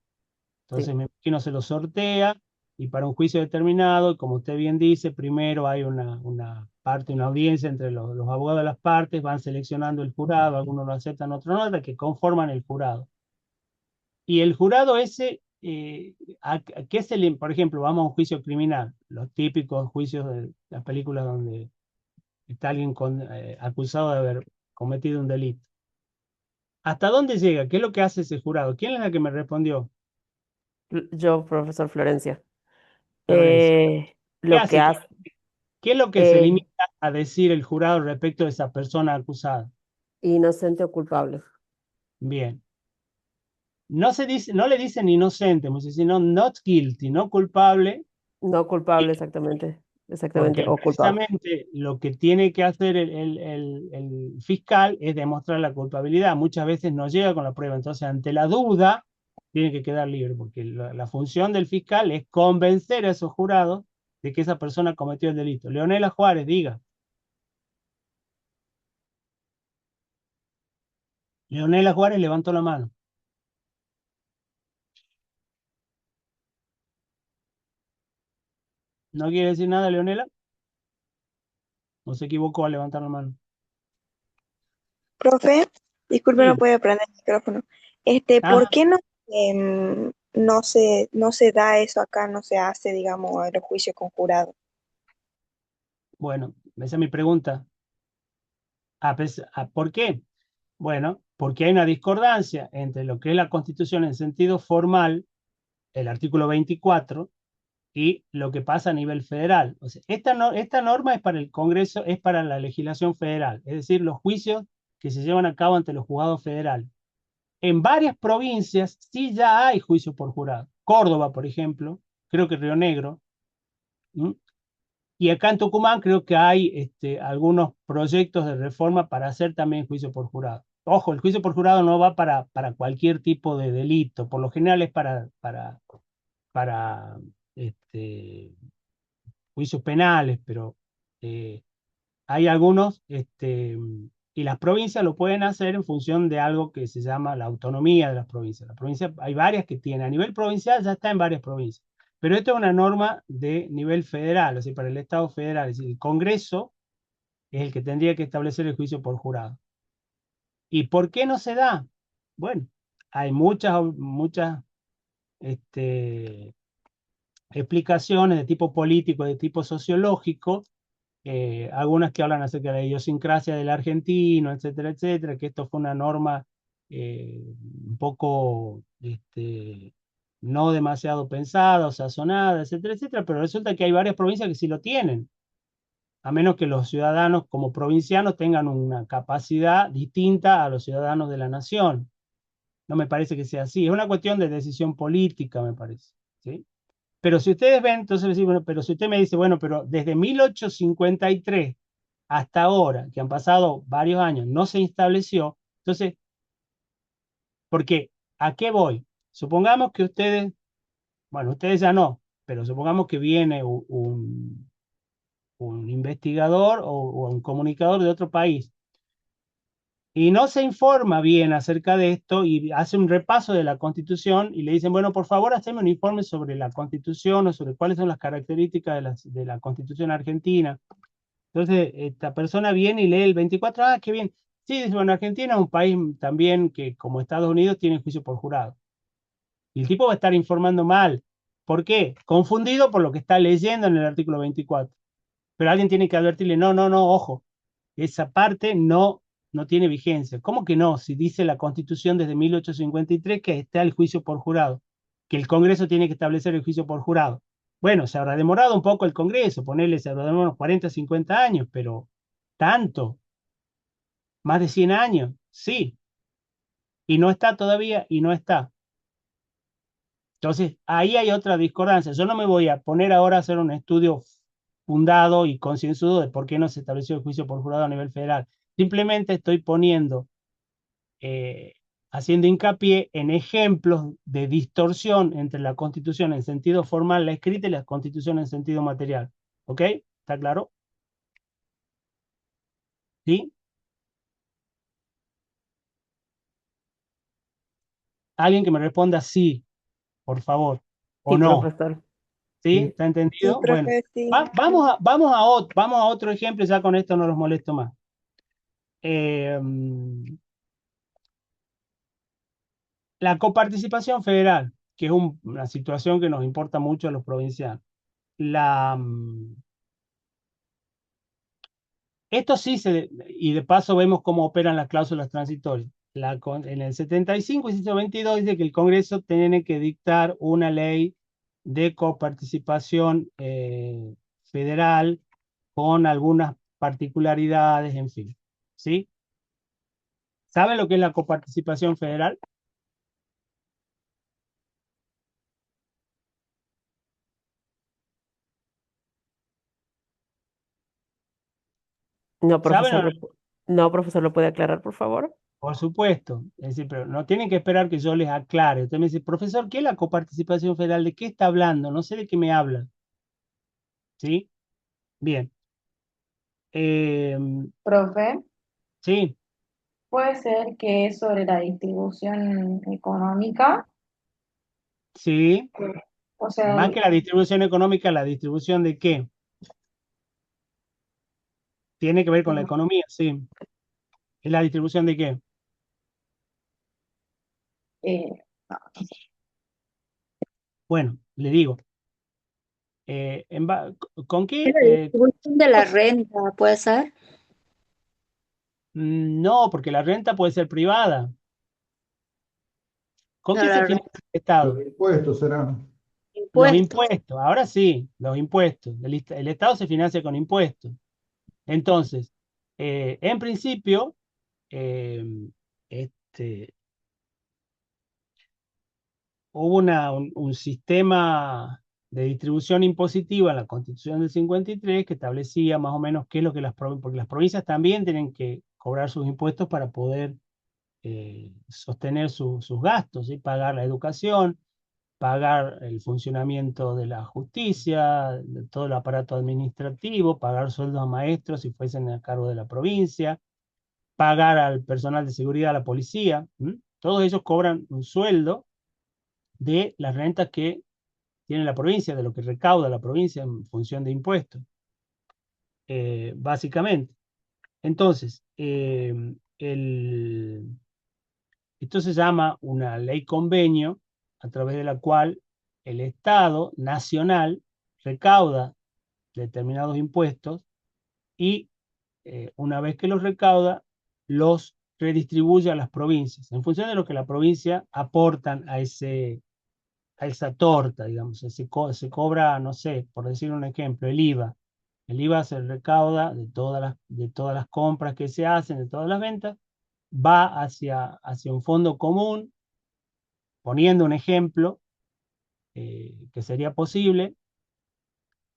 Entonces, Sí. me imagino se lo sortea y para un juicio determinado, y como usted bien dice, primero hay una parte, una audiencia entre los abogados de las partes, van seleccionando el jurado, algunos lo aceptan, otros no, hasta que conforman el jurado. Y el jurado ese, ¿a qué se le, por ejemplo, vamos a un juicio criminal, los típicos juicios de las películas donde está alguien acusado de haber cometido un delito? ¿Hasta dónde llega? ¿Qué es lo que hace ese jurado? ¿Quién es la que me respondió? Yo, profesor Florencia. Florencia. ¿Qué Lo que hace? hace, ¿Qué es lo que se eh, limita a decir el jurado respecto de esa persona acusada? inocente o culpable. Bien. No se dice, no le dicen inocente, sino not guilty, no culpable, No culpable, exactamente. Exactamente, porque o culpable. precisamente lo que tiene que hacer el fiscal es demostrar la culpabilidad. Muchas veces no llega con la prueba, entonces ante la duda tiene que quedar libre, porque la función del fiscal es convencer a esos jurados de que esa persona cometió el delito. Leonela Juárez, diga. Leonela Juárez levantó la mano. ¿No quiere decir nada, Leonela? ¿O se equivocó al levantar la mano? Profe, disculpe, no Sí. puede prender el micrófono. ¿Por Ajá. qué no se da eso acá, no se hace, digamos, el juicio con jurado? Bueno, esa es mi pregunta. ¿Por qué? Bueno, porque hay una discordancia entre lo que es la Constitución en sentido formal, el artículo 24, y lo que pasa a nivel federal. O sea, esta norma es para el Congreso, es para la legislación federal, es decir, los juicios que se llevan a cabo ante los juzgados federales. En varias provincias sí ya hay juicio por jurado. Córdoba, por ejemplo, creo que Río Negro. ¿Mm? Y acá en Tucumán creo que hay algunos proyectos de reforma para hacer también juicio por jurado. Ojo, el juicio por jurado no va para cualquier tipo de delito, por lo general es para juicios penales, pero eh, hay algunos, y las provincias lo pueden hacer en función de algo que se llama la autonomía de las provincias. Las provincias, hay varias que tienen, a nivel provincial ya está en varias provincias, pero esto es una norma de nivel federal, o sea, para el Estado federal, es decir, el Congreso es el que tendría que establecer el juicio por jurado. ¿Y por qué no se da? Bueno, hay muchas este, explicaciones de tipo político, de tipo sociológico, algunas que hablan acerca de la idiosincrasia del argentino, etcétera, etcétera, que esto fue una norma un poco no demasiado pensada o sazonada, etcétera, etcétera, pero resulta que hay varias provincias que sí lo tienen, a menos que los ciudadanos como provincianos tengan una capacidad distinta a los ciudadanos de la nación. No me parece que sea así, es una cuestión de decisión política, me parece, ¿sí? Pero si ustedes ven, entonces decimos, bueno, pero si usted me dice, bueno, pero desde 1853 hasta ahora, que han pasado varios años, no se estableció, entonces, ¿por qué? ¿A qué voy? Supongamos que ustedes, bueno, ustedes ya no, pero supongamos que viene un investigador o un comunicador de otro país y no se informa bien acerca de esto y hace un repaso de la Constitución y le dicen, bueno, por favor, haceme un informe sobre la Constitución o sobre cuáles son las características de la Constitución argentina. Entonces, esta persona viene y lee el 24, ah, qué bien. Sí, dice, bueno, Argentina es un país también que, como Estados Unidos, tiene juicio por jurado. Y el tipo va a estar informando mal. ¿Por qué? Confundido por lo que está leyendo en el artículo 24. Pero alguien tiene que advertirle, no, no, no, ojo, esa parte no tiene vigencia. ¿Cómo que no? Si dice la Constitución desde 1853 que está el juicio por jurado, que el Congreso tiene que establecer el juicio por jurado. Bueno, se habrá demorado un poco el Congreso, ponerle, se habrá demorado unos 40, 50 años, pero tanto, más de 100 años, sí, y no está todavía, y no está. Entonces, ahí hay otra discordancia. Yo no me voy a poner ahora a hacer un estudio fundado y concienzudo de por qué no se estableció el juicio por jurado a nivel federal. Simplemente estoy poniendo, eh, haciendo hincapié en ejemplos de distorsión entre la Constitución en sentido formal, la escrita, y la Constitución en sentido material. ¿Ok? ¿Está claro? ¿Sí? Alguien que me responda sí, por favor, o Sí, no. profesor. ¿Sí? Sí. ¿Está Sí, entendido? Bueno, profe, sí. vamos a otro ejemplo, ya con esto no los molesto más. Eh, la coparticipación federal, que es una situación que nos importa mucho a los provincianos. Esto sí y de paso vemos cómo operan las cláusulas transitorias. En el 75 y 122 dice que el Congreso tiene que dictar una ley de coparticipación federal con algunas particularidades, en fin. ¿Sí? ¿Saben lo que es la coparticipación federal? No, ¿Saben o profesor, no? no, profesor, ¿lo puede aclarar, por favor? Por supuesto. Es decir, pero no tienen que esperar que yo les aclare. Usted me dice, profesor, ¿qué es la coparticipación federal? ¿De qué está hablando? No sé de qué me habla. ¿Sí? Bien. Eh, Profe, sí, puede ser que es sobre la distribución económica, sí. o sea, Más que la distribución económica, ¿la distribución de qué? Tiene que ver con la economía, sí. ¿Es la distribución de qué? eh, Bueno, Le digo. ¿Con Es qué? la distribución de la renta, ¿puede ser? No, porque la renta puede ser privada. ¿Con qué se La financia renta, el Los Estado? impuestos serán. Los impuestos. impuestos. Ahora sí, los impuestos. El Estado se financia con impuestos. Entonces, en principio, eh, este, hubo un sistema de distribución impositiva en la Constitución del 53 que establecía más o menos qué es lo que porque las provincias también tienen que cobrar sus impuestos para poder sostener sus gastos, ¿sí? Pagar la educación, pagar el funcionamiento de la justicia, de todo el aparato administrativo, pagar sueldos a maestros si fuesen a cargo de la provincia, pagar al personal de seguridad, a la policía. Todos ellos cobran un sueldo de las rentas que tiene la provincia, de lo que recauda la provincia en función de impuestos, básicamente. Entonces, esto se llama una ley convenio a través de la cual el Estado nacional recauda determinados impuestos y una vez que los recauda, los redistribuye a las provincias en función de lo que la provincia aportan a esa torta, digamos. Se cobra, no sé, por decir un ejemplo, el IVA. El IVA se recauda de todas las compras que se hacen, de todas las ventas, va hacia un fondo común, poniendo un ejemplo que sería posible.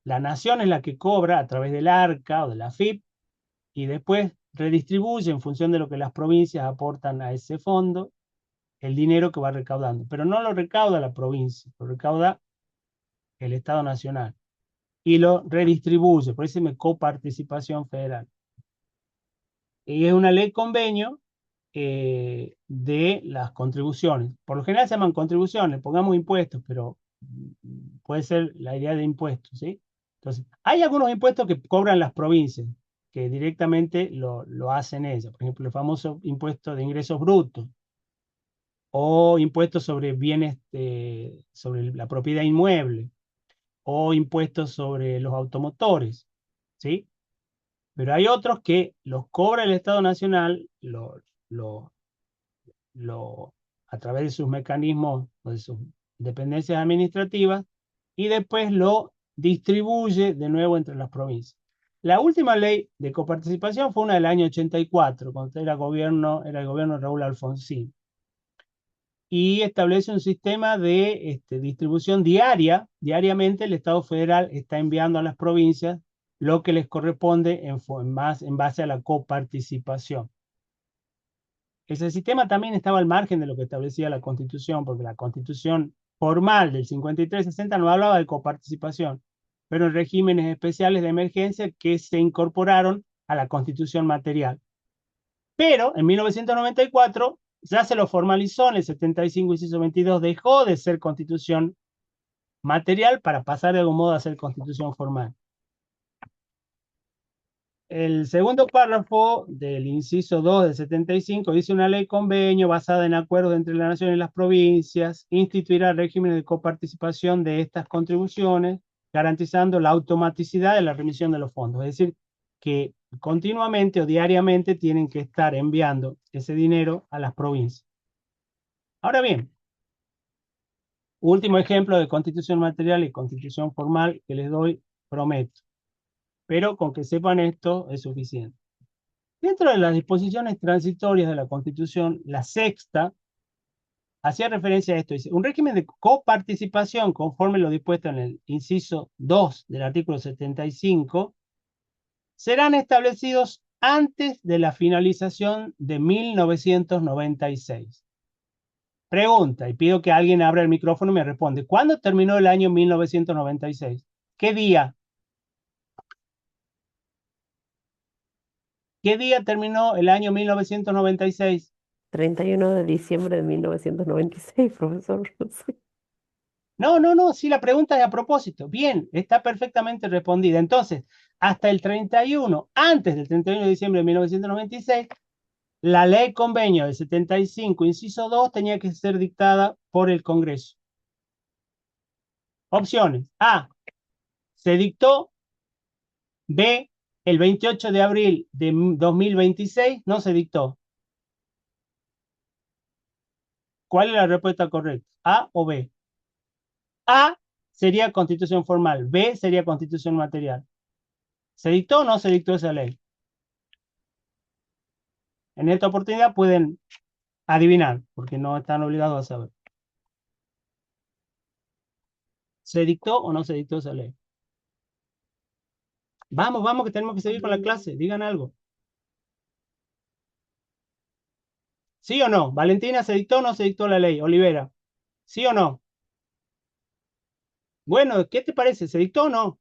La nación es la que cobra a través del ARCA o de la AFIP y después redistribuye en función de lo que las provincias aportan a ese fondo el dinero que va recaudando. Pero no lo recauda la provincia, lo recauda el Estado Nacional y lo redistribuye, por eso se llama coparticipación federal. Y es una ley convenio de las contribuciones. Por lo general se llaman contribuciones, pongamos impuestos, pero puede ser la idea de impuestos, ¿sí? Entonces, hay algunos impuestos que cobran las provincias, que directamente lo hacen ellas. Por ejemplo, el famoso impuesto de ingresos brutos o impuestos sobre bienes, sobre la propiedad inmueble o impuestos sobre los automotores, ¿sí? Pero hay otros que los cobra el Estado Nacional, lo, a través de sus mecanismos o de sus dependencias administrativas y después lo distribuye de nuevo entre las provincias. La última ley de coparticipación fue una del año 84, cuando era el gobierno de Raúl Alfonsín, y establece un sistema de distribución diaria. Diariamente el Estado federal está enviando a las provincias lo que les corresponde en base a la coparticipación. Ese sistema también estaba al margen de lo que establecía la Constitución, porque la Constitución formal del 53-60 no hablaba de coparticipación, pero en regímenes especiales de emergencia que se incorporaron a la Constitución material. Pero en 1994 ya se lo formalizó en el 75, inciso 22, dejó de ser constitución material para pasar de algún modo a ser constitución formal. El segundo párrafo del inciso 2 del 75 dice: una ley convenio basada en acuerdos entre la nación y las provincias instituirá regímenes de coparticipación de estas contribuciones, garantizando la automaticidad de la remisión de los fondos. Es decir, que continuamente o diariamente tienen que estar enviando ese dinero a las provincias. Ahora bien, último ejemplo de constitución material y constitución formal que les doy, prometo. Pero con que sepan esto es suficiente. Dentro de las disposiciones transitorias de la Constitución, la sexta hacía referencia a esto. Dice: un régimen de coparticipación conforme lo dispuesto en el inciso 2 del artículo 75 serán establecidos antes de la finalización de 1996. Pregunta, y pido que alguien abra el micrófono y me responde: ¿cuándo terminó el año 1996? ¿Qué día? ¿Qué día terminó el año 1996? 31 de diciembre de 1996, profesor. No sé. No, sí, la pregunta es a propósito. Bien, está perfectamente respondida. Entonces, hasta el 31, antes del 31 de diciembre de 1996, la ley convenio del 75, inciso 2, tenía que ser dictada por el Congreso. Opciones: A, se dictó; B, el 28 de abril de 2026 no se dictó. ¿Cuál es la respuesta correcta? ¿A o B? A sería constitución formal, B sería constitución material. ¿Se dictó o no se dictó esa ley? En esta oportunidad pueden adivinar, porque no están obligados a saber. ¿Se dictó o no se dictó esa ley? Vamos, vamos, que tenemos que seguir con la clase. Digan algo. ¿Sí o no? Valentina, ¿se dictó o no se dictó la ley? Olivera, ¿sí o no? Bueno, ¿qué te parece? ¿Se dictó o no?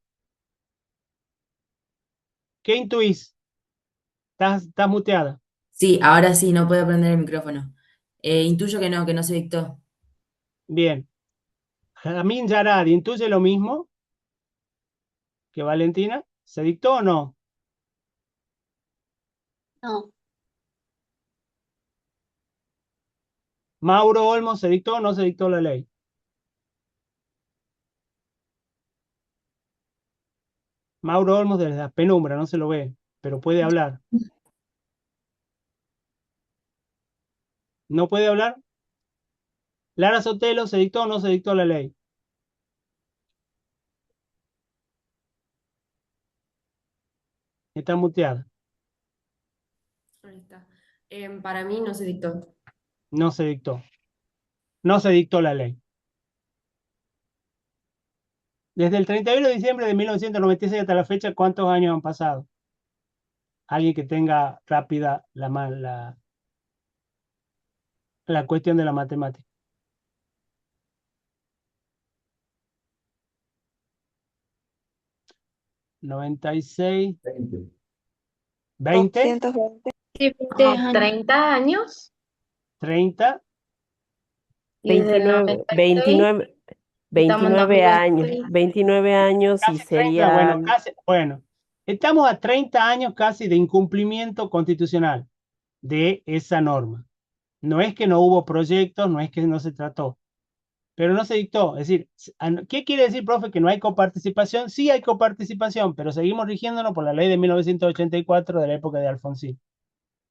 ¿Qué intuís? ¿Estás muteada? Sí, ahora sí, no puedo prender el micrófono. Intuyo que no se dictó. Bien. Jamín Yarad, ¿intuye lo mismo que Valentina? ¿Se dictó o no? No, Mauro Olmos, ¿se dictó o no se dictó la ley? Mauro Olmos desde la penumbra, no se lo ve, pero puede hablar. ¿No puede hablar? Lara Sotelo, ¿se dictó o no se dictó la ley? Está muteada. Ahí está. Para mí no se dictó. No se dictó. No se dictó la ley. Desde el 31 de diciembre de 1996 hasta la fecha, ¿cuántos años han pasado? Alguien que tenga rápida la cuestión de la matemática. 96, 20. 20, 220. sí, 20 Unos años. 30 años 30, y desde el 29, 96 estamos en 29 años, 2026. 29 años y casi 30, bueno, serían, casi, bueno. Estamos a 30 años casi de incumplimiento constitucional de esa norma. No es que no hubo proyectos, no es que no se trató, pero no se dictó. Es decir, ¿qué quiere decir, profe? ¿Que no hay coparticipación? Sí hay coparticipación, pero seguimos rigiéndonos por la ley de 1984 de la época de Alfonsín.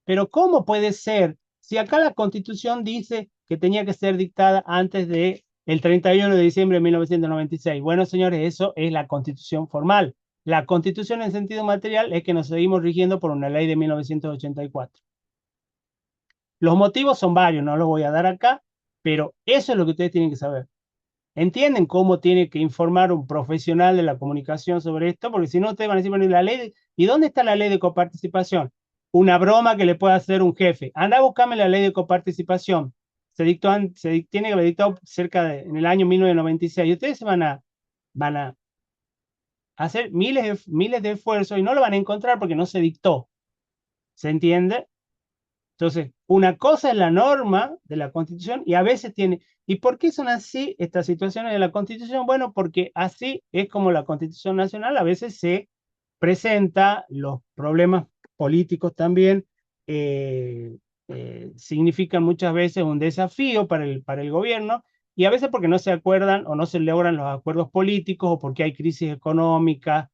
Pero ¿cómo puede ser si acá la Constitución dice que tenía que ser dictada antes de el 31 de diciembre de 1996? Bueno, señores, eso es la Constitución formal. La Constitución en sentido material es que nos seguimos rigiendo por una ley de 1984. Los motivos son varios, no los voy a dar acá, pero eso es lo que ustedes tienen que saber. ¿Entienden cómo tiene que informar un profesional de la comunicación sobre esto? Porque si no, ustedes van a decir, bueno, ¿y dónde está la ley de coparticipación? Una broma que le puede hacer un jefe. Anda a buscarme la ley de coparticipación. Tiene que haber dictado en el año 1996. Y ustedes van a hacer miles de esfuerzos y no lo van a encontrar porque no se dictó. ¿Se entiende? Entonces, una cosa es la norma de la Constitución y a veces tiene... ¿Y por qué son así estas situaciones de la Constitución? Bueno, porque así es como la Constitución Nacional a veces se presenta, los problemas políticos también significan muchas veces un desafío para el gobierno y a veces porque no se acuerdan o no se logran los acuerdos políticos o porque hay crisis económicas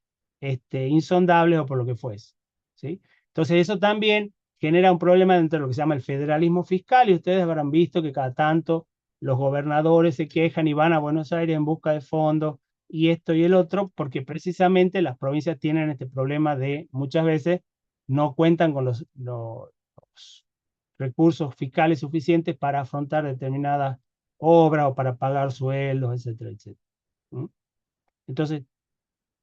insondables o por lo que fuese, ¿sí? Entonces eso también genera un problema dentro de lo que se llama el federalismo fiscal y ustedes habrán visto que cada tanto los gobernadores se quejan y van a Buenos Aires en busca de fondos y esto y el otro, porque precisamente las provincias tienen este problema de muchas veces no cuentan con los recursos fiscales suficientes para afrontar determinadas obras o para pagar sueldos, etcétera, etcétera. ¿Mm? Entonces,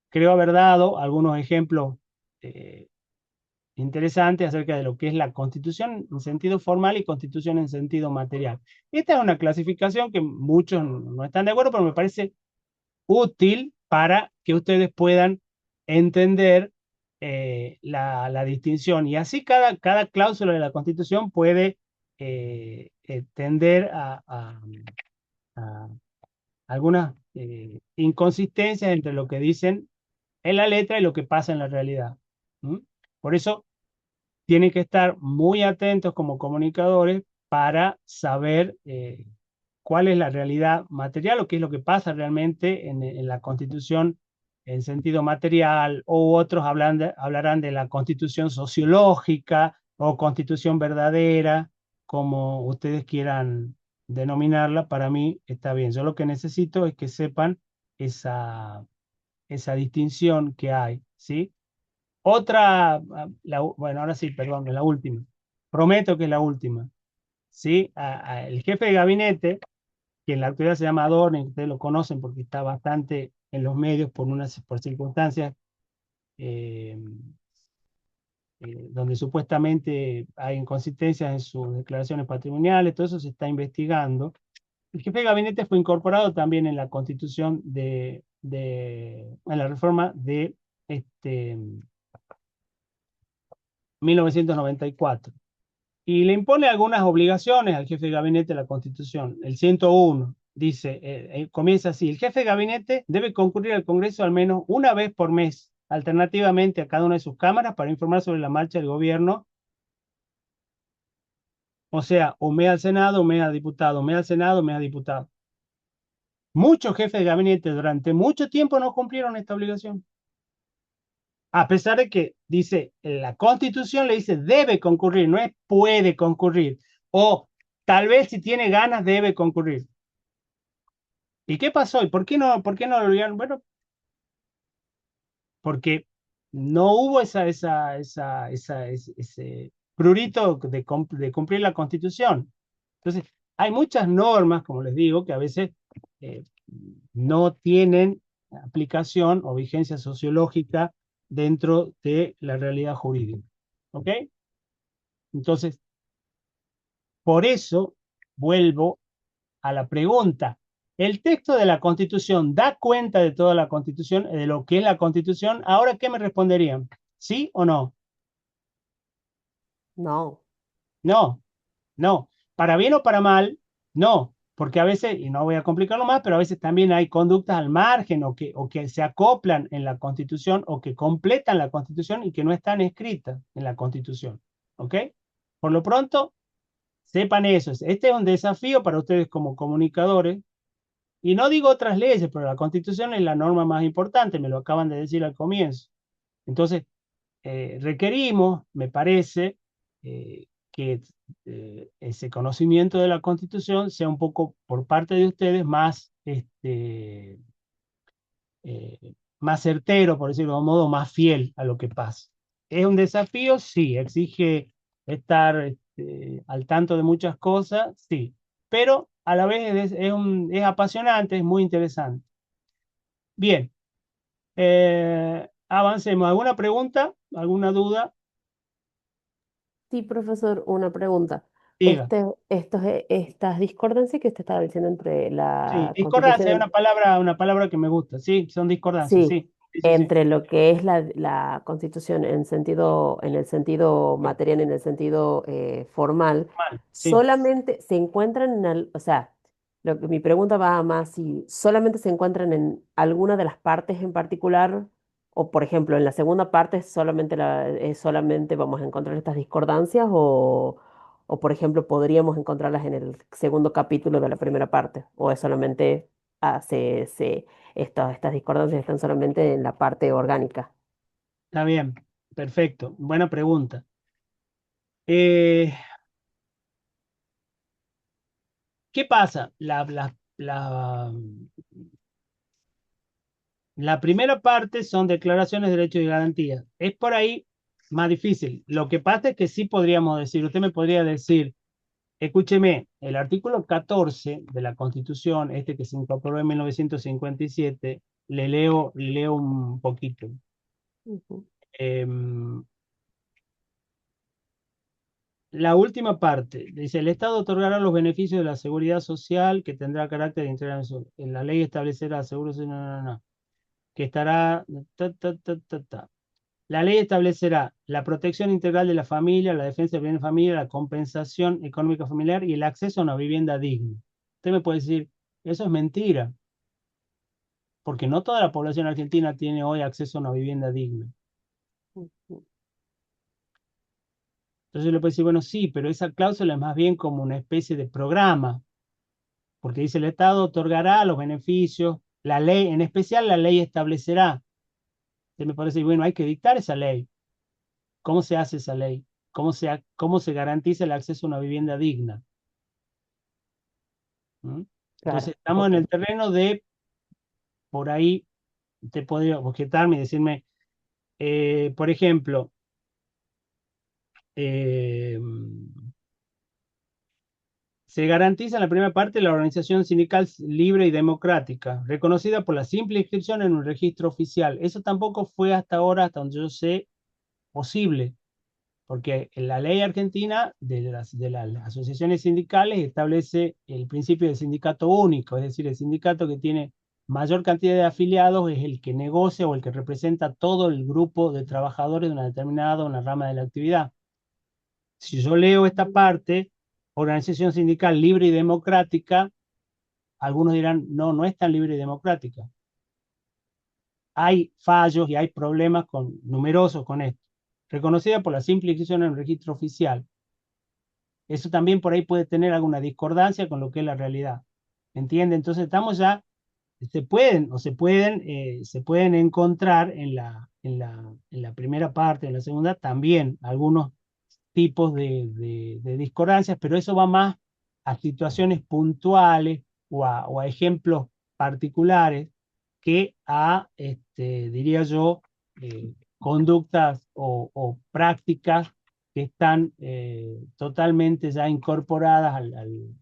creo haber dado algunos ejemplos eh, interesante acerca de lo que es la constitución en sentido formal y constitución en sentido material. Esta es una clasificación que muchos no están de acuerdo, pero me parece útil para que ustedes puedan entender la distinción. Y así cada cláusula de la constitución puede tender a algunas inconsistencias entre lo que dicen en la letra y lo que pasa en la realidad. ¿Mm? Por eso tienen que estar muy atentos como comunicadores para saber cuál es la realidad material o qué es lo que pasa realmente en la Constitución en sentido material, o otros hablarán de la Constitución sociológica o Constitución verdadera, como ustedes quieran denominarla. Para mí está bien. Yo lo que necesito es que sepan esa distinción que hay, ¿sí? Otra, bueno, ahora sí, perdón, es la última. Prometo que es la última. ¿Sí? El jefe de gabinete, que en la actualidad se llama Adorni, ustedes lo conocen porque está bastante en los medios por circunstancias eh, donde supuestamente hay inconsistencias en sus declaraciones patrimoniales, todo eso se está investigando. El jefe de gabinete fue incorporado también en la constitución en la reforma de 1994. Y le impone algunas obligaciones al jefe de gabinete de la Constitución. El 101 dice, comienza así: el jefe de gabinete debe concurrir al Congreso al menos una vez por mes, alternativamente a cada una de sus cámaras, para informar sobre la marcha del gobierno. O sea, o mes al Senado, o mes a diputado, o mes al Senado, o mes a diputado. Muchos jefes de gabinete durante mucho tiempo no cumplieron esta obligación. A pesar de que dice, la Constitución le dice debe concurrir, no es puede concurrir. O tal vez si tiene ganas debe concurrir. ¿Y qué pasó? ¿Y por qué no lo obligaron? Bueno, porque no hubo ese prurito de cumplir la Constitución. Entonces, hay muchas normas, como les digo, que a veces eh, no tienen aplicación o vigencia sociológica dentro de la realidad jurídica. ¿Ok? Entonces, por eso vuelvo a la pregunta. ¿El texto de la Constitución da cuenta de toda la Constitución, de lo que es la Constitución? Ahora, ¿qué me responderían? ¿Sí o no? No, No, no. Para bien o para mal, no. Porque a veces, y no voy a complicarlo más, pero a veces también hay conductas al margen o que se acoplan en la Constitución o que completan la Constitución y que no están escritas en la Constitución. ¿Ok? Por lo pronto, sepan eso. Este es un desafío para ustedes como comunicadores. Y no digo otras leyes, pero la Constitución es la norma más importante, me lo acaban de decir al comienzo. Entonces, requerimos, me parece, que ese conocimiento de la Constitución sea un poco por parte de ustedes más certero, por decirlo de un modo, más fiel a lo que pasa. ¿Es un desafío? Sí. ¿Exige estar al tanto de muchas cosas? Sí. Pero a la vez es apasionante, es muy interesante. Bien, avancemos. ¿Alguna pregunta? ¿Alguna duda? sí, profesor, una pregunta. Diga. Estas discordancias que usted estaba diciendo entre Sí, la Constitución discordancia es una palabra que me gusta. Sí, son discordancias, sí, sí. Sí, sí, sí. entre lo que es la Constitución en el sentido material, en el sentido formal, Mal, sí. solamente se encuentran o sea, mi pregunta va más si solamente se encuentran en alguna de las partes en particular, o por ejemplo, en la segunda parte solamente vamos a encontrar estas discordancias, o por ejemplo, podríamos encontrarlas en el segundo capítulo de la primera parte, o es solamente ah, estas discordancias están solamente en la parte orgánica. Está bien, perfecto. Buena pregunta. Eh, ¿Qué pasa? La primera parte son declaraciones de derechos y garantías. Es por ahí más difícil. Lo que pasa es que sí podríamos decir, usted me podría decir, escúcheme, el artículo 14 de la Constitución, este que se incorporó en 1957, le leo un poquito. Ujú. Em, La última parte dice: el Estado otorgará los beneficios de la seguridad social que tendrá carácter integral. En la ley establecerá seguros, no, no, no, que estará. La ley establecerá la protección integral de la familia, la defensa del bien de familia, la compensación económica familiar y el acceso a una vivienda digna. Usted me puede decir, eso es mentira, porque no toda la población argentina tiene hoy acceso a una vivienda digna. Ujú. Entonces le puede decir, bueno, sí, pero esa cláusula es más bien como una especie de programa, porque dice el Estado otorgará los beneficios, la ley, en especial la ley establecerá. Usted me parece, bueno, hay que dictar esa ley. ¿Cómo se hace esa ley? ¿Cómo se garantiza el acceso a una vivienda digna? ¿Mm? Entonces, Claro, estamos en ok. el terreno de, por ahí, usted podría objetarme y decirme, por ejemplo, eh, se garantiza en la primera parte la organización sindical libre y democrática, reconocida por la simple inscripción en un registro oficial. Eso tampoco fue hasta ahora, hasta donde yo sé, posible, porque en la ley argentina de las asociaciones sindicales establece el principio del sindicato único, es decir, el sindicato que tiene mayor cantidad de afiliados es el que negocia o el que representa todo el grupo de trabajadores de una determinada una rama de la actividad. Si yo leo esta parte, organización sindical libre y democrática, algunos dirán, no, no es tan libre y democrática. Hay fallos y hay problemas numerosos con esto. Reconocida por la simple inscripción en el registro oficial. Eso también por ahí puede tener alguna discordancia con lo que es la realidad. ¿Entiende? Entonces estamos ya, se pueden encontrar en la primera parte, en la segunda, también algunos tipos de discordancias, pero eso va más a situaciones puntuales o a ejemplos particulares que diría yo, conductas o prácticas que están totalmente ya incorporadas al-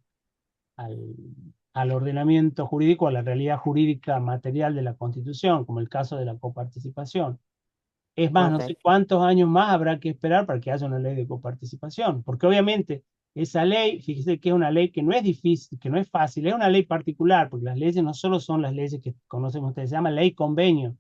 al ordenamiento jurídico, a la realidad jurídica material de la Constitución, como el caso de la coparticipación. Es más, no Ok, sé cuántos años más habrá que esperar para que haya una ley de coparticipación, porque obviamente esa ley, fíjese que es una ley que no es difícil, que no es fácil, es una ley particular, porque las leyes no solo son las leyes que conocemos ustedes, se llama ley convenio.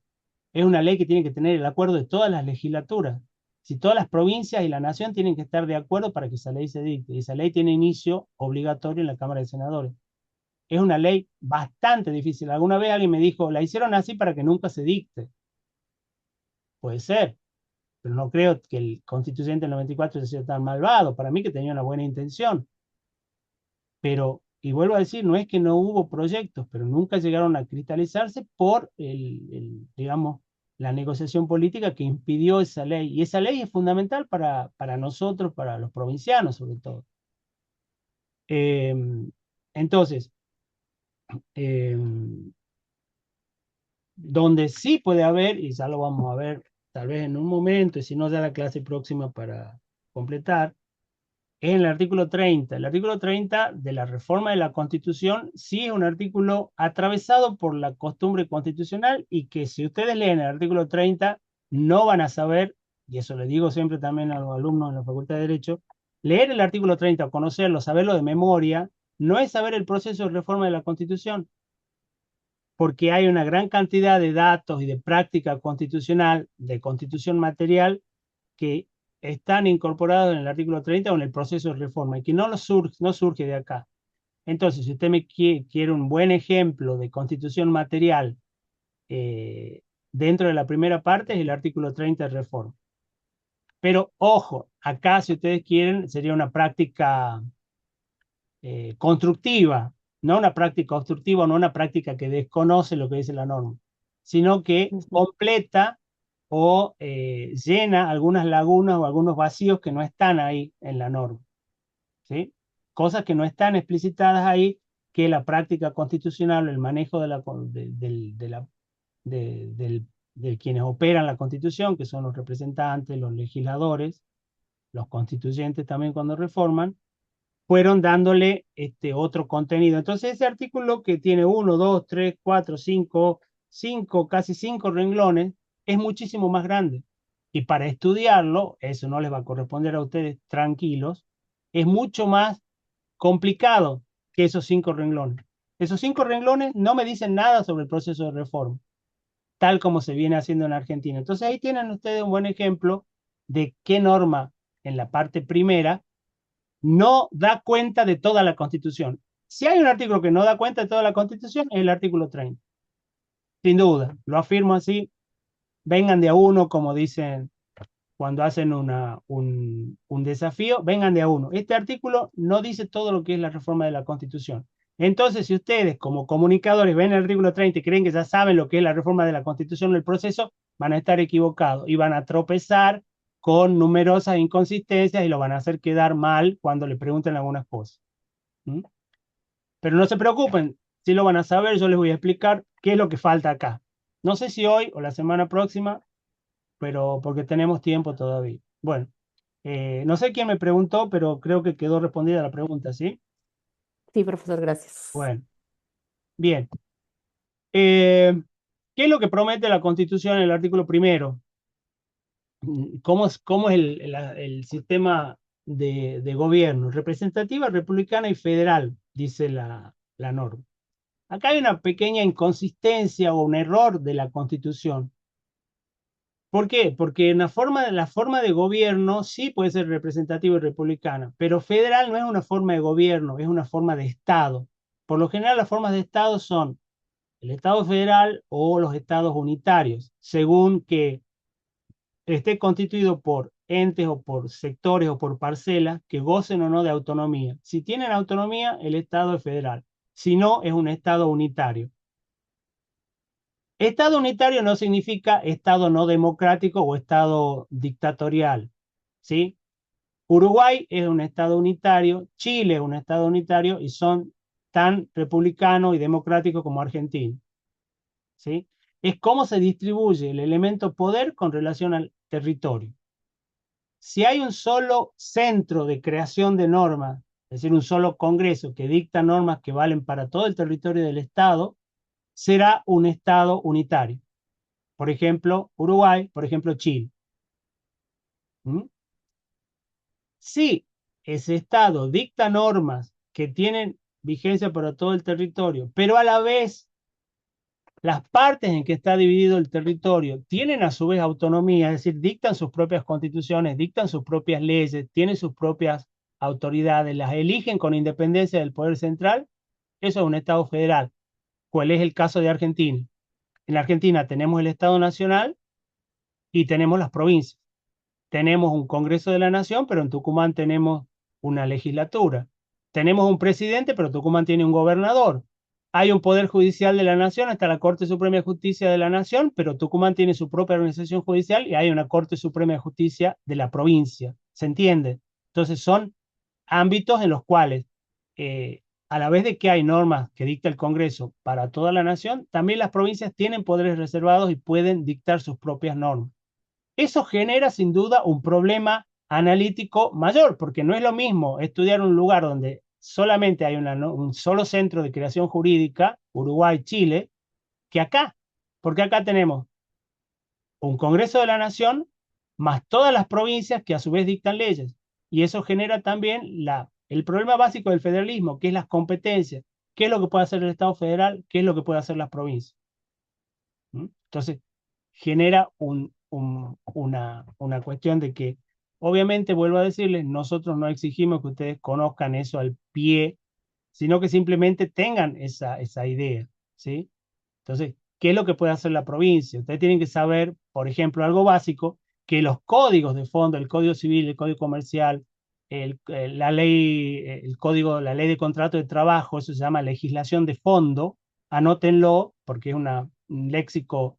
Es una ley que tiene que tener el acuerdo de todas las legislaturas. Si todas las provincias y la nación tienen que estar de acuerdo para que esa ley se dicte, y esa ley tiene inicio obligatorio en la Cámara de Senadores. Es una ley bastante difícil. Alguna vez alguien me dijo, la hicieron así para que nunca se dicte. Puede ser, pero no creo que el constituyente del 94 sea tan malvado. Para mí que tenía una buena intención. Pero, y vuelvo a decir, no es que no hubo proyectos, pero nunca llegaron a cristalizarse por digamos, la negociación política que impidió esa ley. Y esa ley es fundamental para nosotros, para los provincianos sobre todo. Eh, entonces, eh, donde sí puede haber, y ya lo vamos a ver tal vez en un momento, y si no, ya la clase próxima para completar, es en el artículo 30. El artículo 30 de la reforma de la Constitución sí es un artículo atravesado por la costumbre constitucional y que si ustedes leen el artículo 30 no van a saber, y eso le digo siempre también a los alumnos en la Facultad de Derecho, leer el artículo 30 o conocerlo, saberlo de memoria, no es saber el proceso de reforma de la Constitución. porque hay una gran cantidad de datos y de práctica constitucional, de constitución material, que están incorporados en el artículo 30 o en el proceso de reforma y que no surge de acá. Entonces, si usted me quiere un buen ejemplo de constitución material dentro de la primera parte, es el artículo 30 de reforma. Pero ojo, acá si ustedes quieren, sería una práctica constructiva, no una práctica obstructiva, no una práctica que desconoce lo que dice la norma, sino que Ujú. completa o llena algunas lagunas o algunos vacíos que no están ahí en la norma, ¿sí? Cosas que no están explicitadas ahí, que la práctica constitucional, el manejo de quienes operan la constitución, que son los representantes, los legisladores, los constituyentes también cuando reforman, fueron dándole otro contenido. Entonces ese artículo que tiene 1, 2, 3, 4, 5, casi 5 renglones, es muchísimo más grande. Y para estudiarlo, eso no les va a corresponder a ustedes tranquilos, es mucho más complicado que esos 5 renglones. Esos 5 renglones no me dicen nada sobre el proceso de reforma, tal como se viene haciendo en Argentina. Entonces ahí tienen ustedes un buen ejemplo de qué norma en la parte primera no da cuenta de toda la Constitución. Si hay un artículo que no da cuenta de toda la Constitución, es el artículo 30. Sin duda, lo afirmo así. Vengan de a uno, como dicen cuando hacen un desafío, vengan de a uno. Este artículo no dice todo lo que es la reforma de la Constitución. Entonces, si ustedes como comunicadores ven el artículo 30 y creen que ya saben lo que es la reforma de la Constitución, el proceso, van a estar equivocados y van a tropezar con numerosas inconsistencias y lo van a hacer quedar mal cuando le pregunten algunas cosas. ¿Mm? Pero no se preocupen, si lo van a saber, yo les voy a explicar qué es lo que falta acá. No sé si hoy o la semana próxima, pero porque tenemos tiempo todavía. Bueno, no sé quién me preguntó, pero creo que quedó respondida la pregunta, ¿sí? Sí, profesor, gracias. Bueno, bien. ¿Qué es lo que promete la Constitución en el artículo primero? ¿Cómo es el sistema de gobierno? Representativa, republicana y federal, dice la norma. Acá hay una pequeña inconsistencia o un error de la Constitución. ¿Por qué? Porque la forma de gobierno sí puede ser representativa y republicana, pero federal no es una forma de gobierno, es una forma de Estado. Por lo general, las formas de Estado son el Estado federal o los Estados unitarios, según que esté constituido por entes o por sectores o por parcelas que gocen o no de autonomía. Si tienen autonomía, el Estado es federal. Si no, es un Estado unitario. Estado unitario no significa Estado no democrático o Estado dictatorial, ¿sí? Uruguay es un Estado unitario, Chile es un Estado unitario y son tan republicanos y democráticos como Argentina, ¿sí? Es cómo se distribuye el elemento poder con relación al territorio. Si hay un solo centro de creación de normas, es decir, un solo Congreso que dicta normas que valen para todo el territorio del Estado, será un Estado unitario. Por ejemplo, Uruguay, por ejemplo, Chile. ¿Mm? Si ese Estado dicta normas que tienen vigencia para todo el territorio, pero a la vez las partes en que está dividido el territorio tienen a su vez autonomía, es decir, dictan sus propias constituciones, dictan sus propias leyes, tienen sus propias autoridades, las eligen con independencia del poder central, eso es un Estado federal. ¿Cuál es el caso de Argentina? En la Argentina tenemos el Estado Nacional y tenemos las provincias. Tenemos un Congreso de la Nación, pero en Tucumán tenemos una legislatura. Tenemos un presidente, pero Tucumán tiene un gobernador. Hay un Poder Judicial de la Nación, hasta la Corte Suprema de Justicia de la Nación, pero Tucumán tiene su propia organización judicial y hay una Corte Suprema de Justicia de la provincia. ¿Se entiende? Entonces son ámbitos en los cuales, a la vez de que hay normas que dicta el Congreso para toda la nación, también las provincias tienen poderes reservados y pueden dictar sus propias normas. Eso genera sin duda un problema analítico mayor, porque no es lo mismo estudiar un lugar donde solamente hay un solo centro de creación jurídica, Uruguay, Chile, que acá, porque acá tenemos un Congreso de la Nación más todas las provincias que a su vez dictan leyes. Y eso genera también el problema básico del federalismo, que es las competencias, ¿qué es lo que puede hacer el Estado federal? ¿Qué es lo que puede hacer las provincias? Entonces, genera una cuestión de que, obviamente, vuelvo a decirles, nosotros no exigimos que ustedes conozcan eso al pie, sino que simplemente tengan esa idea, ¿sí? Entonces, ¿qué es lo que puede hacer la provincia? Ustedes tienen que saber, por ejemplo, algo básico, que los códigos de fondo, el Código Civil, el Código Comercial, la ley, la ley de contrato de trabajo, eso se llama legislación de fondo, anótenlo porque es un léxico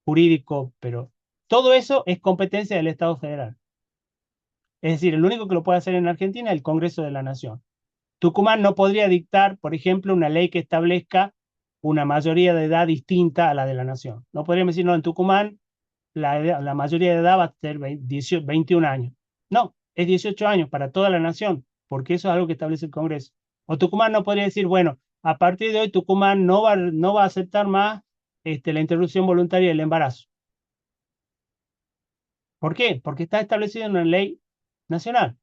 jurídico, pero todo eso es competencia del Estado federal. Es decir, el único que lo puede hacer en Argentina es el Congreso de la Nación. Tucumán no podría dictar, por ejemplo, una ley que establezca una mayoría de edad distinta a la de la nación. No podríamos decir, no, en Tucumán la mayoría de edad va a ser 21 años. No, es 18 años para toda la nación, porque eso es algo que establece el Congreso. O Tucumán no podría decir, bueno, a partir de hoy Tucumán no va a aceptar más la interrupción voluntaria del embarazo. ¿Por qué? Porque está establecido en una ley nacional,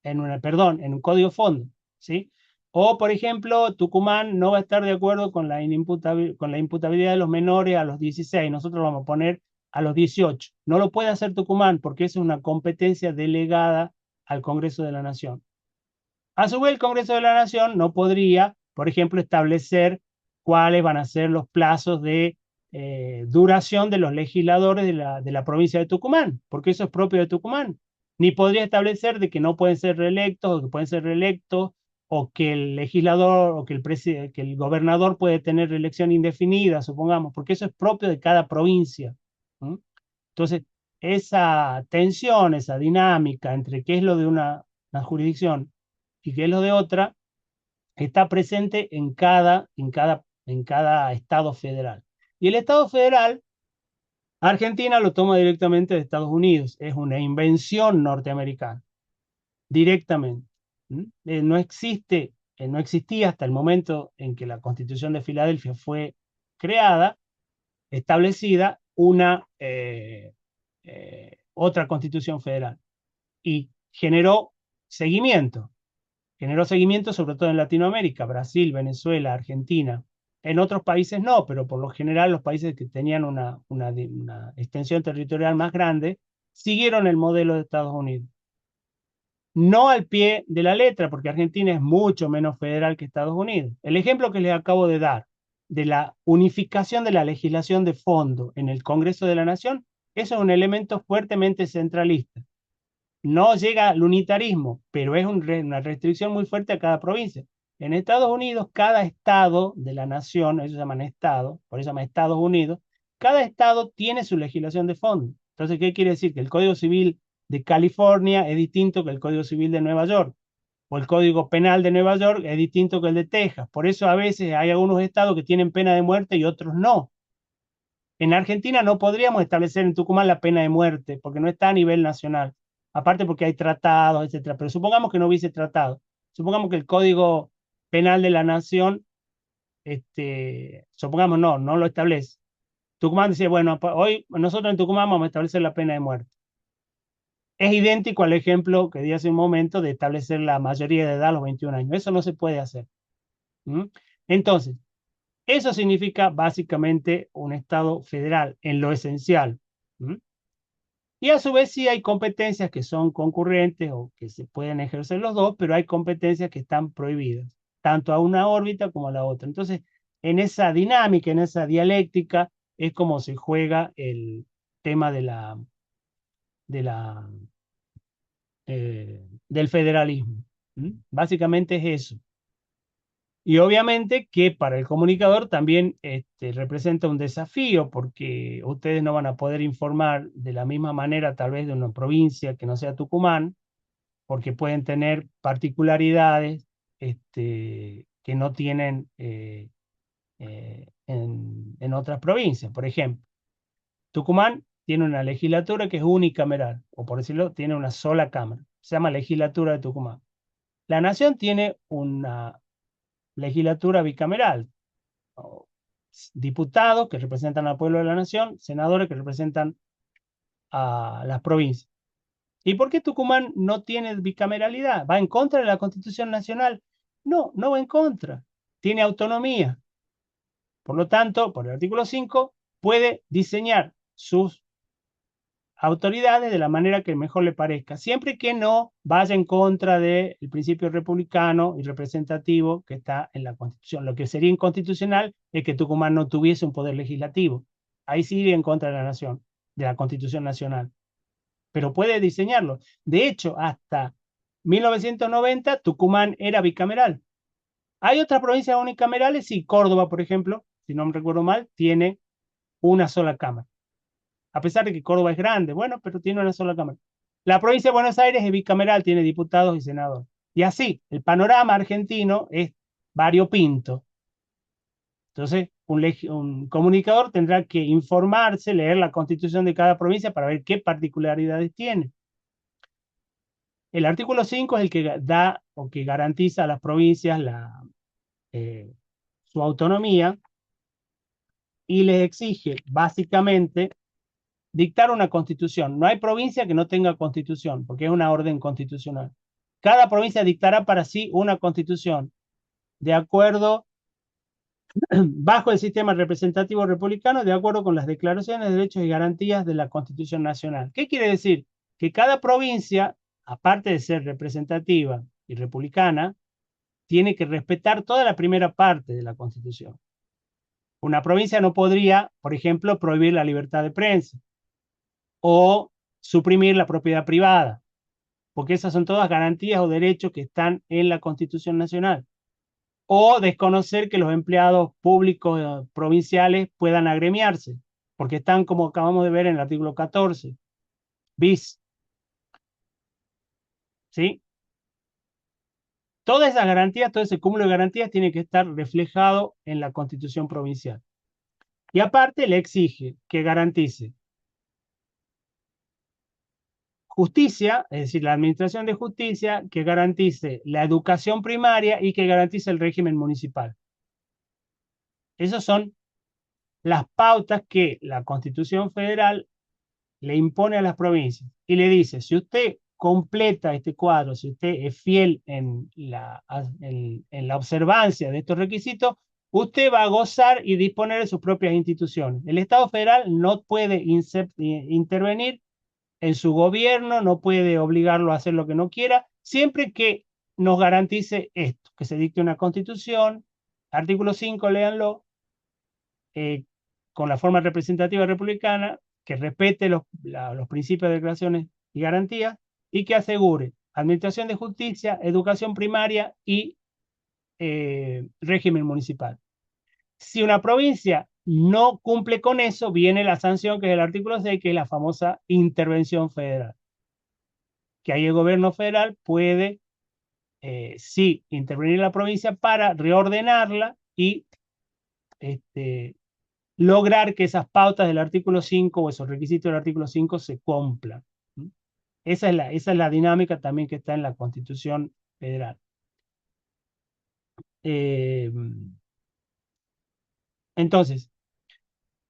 en un código fondo, ¿sí? O, por ejemplo, Tucumán no va a estar de acuerdo con la imputabilidad de los menores a los 16. Nosotros lo vamos a poner a los 18. No lo puede hacer Tucumán porque es una competencia delegada al Congreso de la Nación. A su vez, el Congreso de la Nación no podría, por ejemplo, establecer cuáles van a ser los plazos de duración de los legisladores de la provincia de Tucumán, porque eso es propio de Tucumán. Ni podría establecer de que no pueden ser reelectos o que pueden ser reelectos o que el legislador o que el gobernador puede tener reelección indefinida, supongamos, porque eso es propio de cada provincia. Entonces, esa tensión, esa dinámica entre qué es lo de una jurisdicción y qué es lo de otra, está presente en cada estado federal. Y el Estado federal, Argentina lo toma directamente de Estados Unidos, es una invención norteamericana, directamente. No existía hasta el momento en que la Constitución de Filadelfia fue creada, establecida otra Constitución federal y seguimiento. Generó seguimiento sobre todo en Latinoamérica, Brasil, Venezuela, Argentina. En otros países no, pero por lo general los países que tenían una extensión territorial más grande siguieron el modelo de Estados Unidos. No al pie de la letra, porque Argentina es mucho menos federal que Estados Unidos. El ejemplo que les acabo de dar de la unificación de la legislación de fondo en el Congreso de la Nación, eso es un elemento fuertemente centralista. No llega al unitarismo, pero es una restricción muy fuerte a cada provincia. En Estados Unidos, cada estado de la nación, ellos llaman estado, por eso se llama Estados Unidos, cada estado tiene su legislación de fondo. Entonces, ¿qué quiere decir? Que el Código Civil de California es distinto que el Código Civil de Nueva York, o el Código Penal de Nueva York es distinto que el de Texas. Por eso a veces hay algunos estados que tienen pena de muerte y otros no. En Argentina no podríamos establecer en Tucumán la pena de muerte, porque no está a nivel nacional. Aparte porque hay tratados, etcétera. Pero supongamos que no hubiese tratado. Supongamos que el Código Penal de la Nación, supongamos no lo establece. Tucumán dice, bueno, hoy nosotros en Tucumán vamos a establecer la pena de muerte. Es idéntico al ejemplo que di hace un momento de establecer la mayoría de edad a los 21 años. Eso no se puede hacer. Entonces, eso significa básicamente un Estado federal en lo esencial. Y a su vez sí hay competencias que son concurrentes o que se pueden ejercer los dos, pero hay competencias que están prohibidas, tanto a una órbita como a la otra. Entonces, en esa dinámica, en esa dialéctica, es como se juega el tema del federalismo. Básicamente es eso. Y obviamente que para el comunicador también representa un desafío porque ustedes no van a poder informar de la misma manera tal vez de una provincia que no sea Tucumán, porque pueden tener particularidades que no tienen en otras provincias. Por ejemplo, Tucumán tiene una legislatura que es unicameral, o por decirlo, tiene una sola cámara. Se llama Legislatura de Tucumán. La Nación tiene una legislatura bicameral, diputados que representan al pueblo de la nación, senadores que representan a las provincias. ¿Y por qué Tucumán no tiene bicameralidad? ¿Va en contra de la Constitución Nacional? No va en contra. tiene autonomía. Por lo tanto, por el artículo 5, puede diseñar sus autoridades de la manera que mejor le parezca, siempre que no vaya en contra del principio republicano y representativo que está en la Constitución. Lo que sería inconstitucional es que Tucumán no tuviese un poder legislativo. Ahí sí iría en contra de la nación, de la Constitución Nacional. Pero puede diseñarlo. De hecho, hasta 1990 Tucumán era bicameral. Hay otras provincias unicamerales y Córdoba, por ejemplo, si no me recuerdo mal, tiene una sola cámara. A pesar de que Córdoba es grande, bueno, pero tiene una sola cámara. La provincia de Buenos Aires es bicameral, tiene diputados y senadores. Y así, el panorama argentino es variopinto. Entonces, un comunicador tendrá que informarse, leer la constitución de cada provincia para ver qué particularidades tiene. El artículo 5 es el que da o que garantiza a las provincias su autonomía y les exige básicamente dictar una constitución. No hay provincia que no tenga constitución, porque es una orden constitucional. Cada provincia dictará para sí una constitución, de acuerdo, bajo el sistema representativo republicano, de acuerdo con las declaraciones de derechos y garantías de la Constitución Nacional. ¿Qué quiere decir? Que cada provincia, aparte de ser representativa y republicana, tiene que respetar toda la primera parte de la Constitución. Una provincia no podría, por ejemplo, prohibir la libertad de prensa o suprimir la propiedad privada, porque esas son todas garantías o derechos que están en la Constitución Nacional. O desconocer que los empleados públicos provinciales puedan agremiarse, porque están, como acabamos de ver en el artículo 14, bis. ¿Sí? Todas esas garantías, todo ese cúmulo de garantías tiene que estar reflejado en la Constitución provincial. Y aparte le exige que garantice justicia, es decir, la administración de justicia, que garantice la educación primaria y que garantice el régimen municipal. Esas son las pautas que la Constitución Federal le impone a las provincias y le dice, si usted completa este cuadro, si usted es fiel en la observancia de estos requisitos, usted va a gozar y disponer de sus propias instituciones. El Estado federal no puede intervenir en su gobierno, no puede obligarlo a hacer lo que no quiera, siempre que nos garantice esto, que se dicte una constitución, artículo 5, léanlo, con la forma representativa republicana, que respete los principios de declaraciones y garantías, y que asegure administración de justicia, educación primaria y régimen municipal. Si una provincia no cumple con eso, viene la sanción, que es el artículo 6, que es la famosa intervención federal. Que ahí el gobierno federal puede, sí, intervenir en la provincia para reordenarla y lograr que esas pautas del artículo 5 o esos requisitos del artículo 5 se cumplan. Esa es la dinámica también que está en la Constitución Federal. Entonces,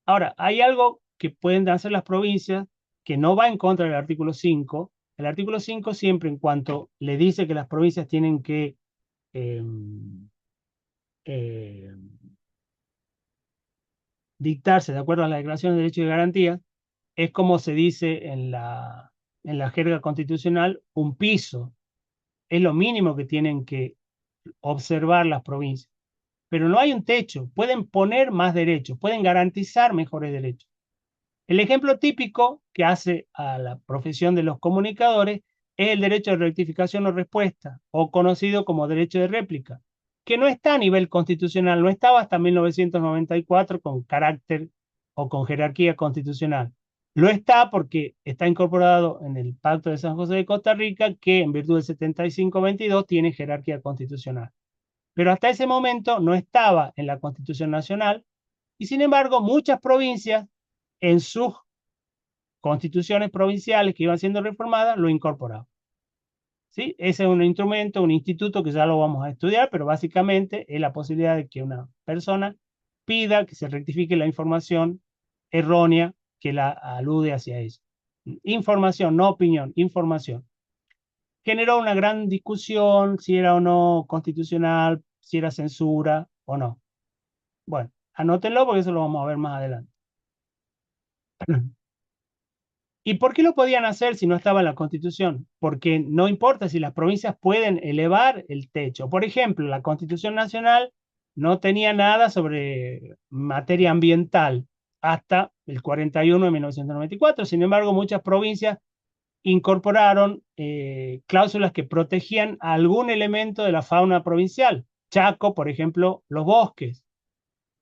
ahora, hay algo que pueden hacer las provincias que no va en contra del artículo 5. El artículo 5 siempre, en cuanto le dice que las provincias tienen que dictarse de acuerdo a la Declaración de Derechos y Garantías, es como se dice en la jerga constitucional, un piso. Es lo mínimo que tienen que observar las provincias. Pero no hay un techo. Pueden poner más derechos, pueden garantizar mejores derechos. El ejemplo típico que hace a la profesión de los comunicadores es el derecho de rectificación o respuesta, o conocido como derecho de réplica, que no está a nivel constitucional, no estaba hasta 1994 con carácter o con jerarquía constitucional. Lo está porque está incorporado en el Pacto de San José de Costa Rica, que en virtud del 75-22 tiene jerarquía constitucional. Pero hasta ese momento no estaba en la Constitución Nacional y sin embargo muchas provincias en sus constituciones provinciales que iban siendo reformadas lo incorporaban. ¿Sí? Ese es un instrumento, un instituto que ya lo vamos a estudiar, pero básicamente es la posibilidad de que una persona pida que se rectifique la información errónea que la alude hacia eso. Información, no opinión, información. Generó una gran discusión si era o no constitucional, si era censura, ¿o no? Bueno, anótenlo porque eso lo vamos a ver más adelante. ¿Y por qué lo podían hacer si no estaba en la Constitución? Porque no importa si las provincias pueden elevar el techo. Por ejemplo, la Constitución Nacional no tenía nada sobre materia ambiental hasta el 41 de 1994. Sin embargo, muchas provincias incorporaron cláusulas que protegían algún elemento de la fauna provincial. Chaco, por ejemplo, los bosques.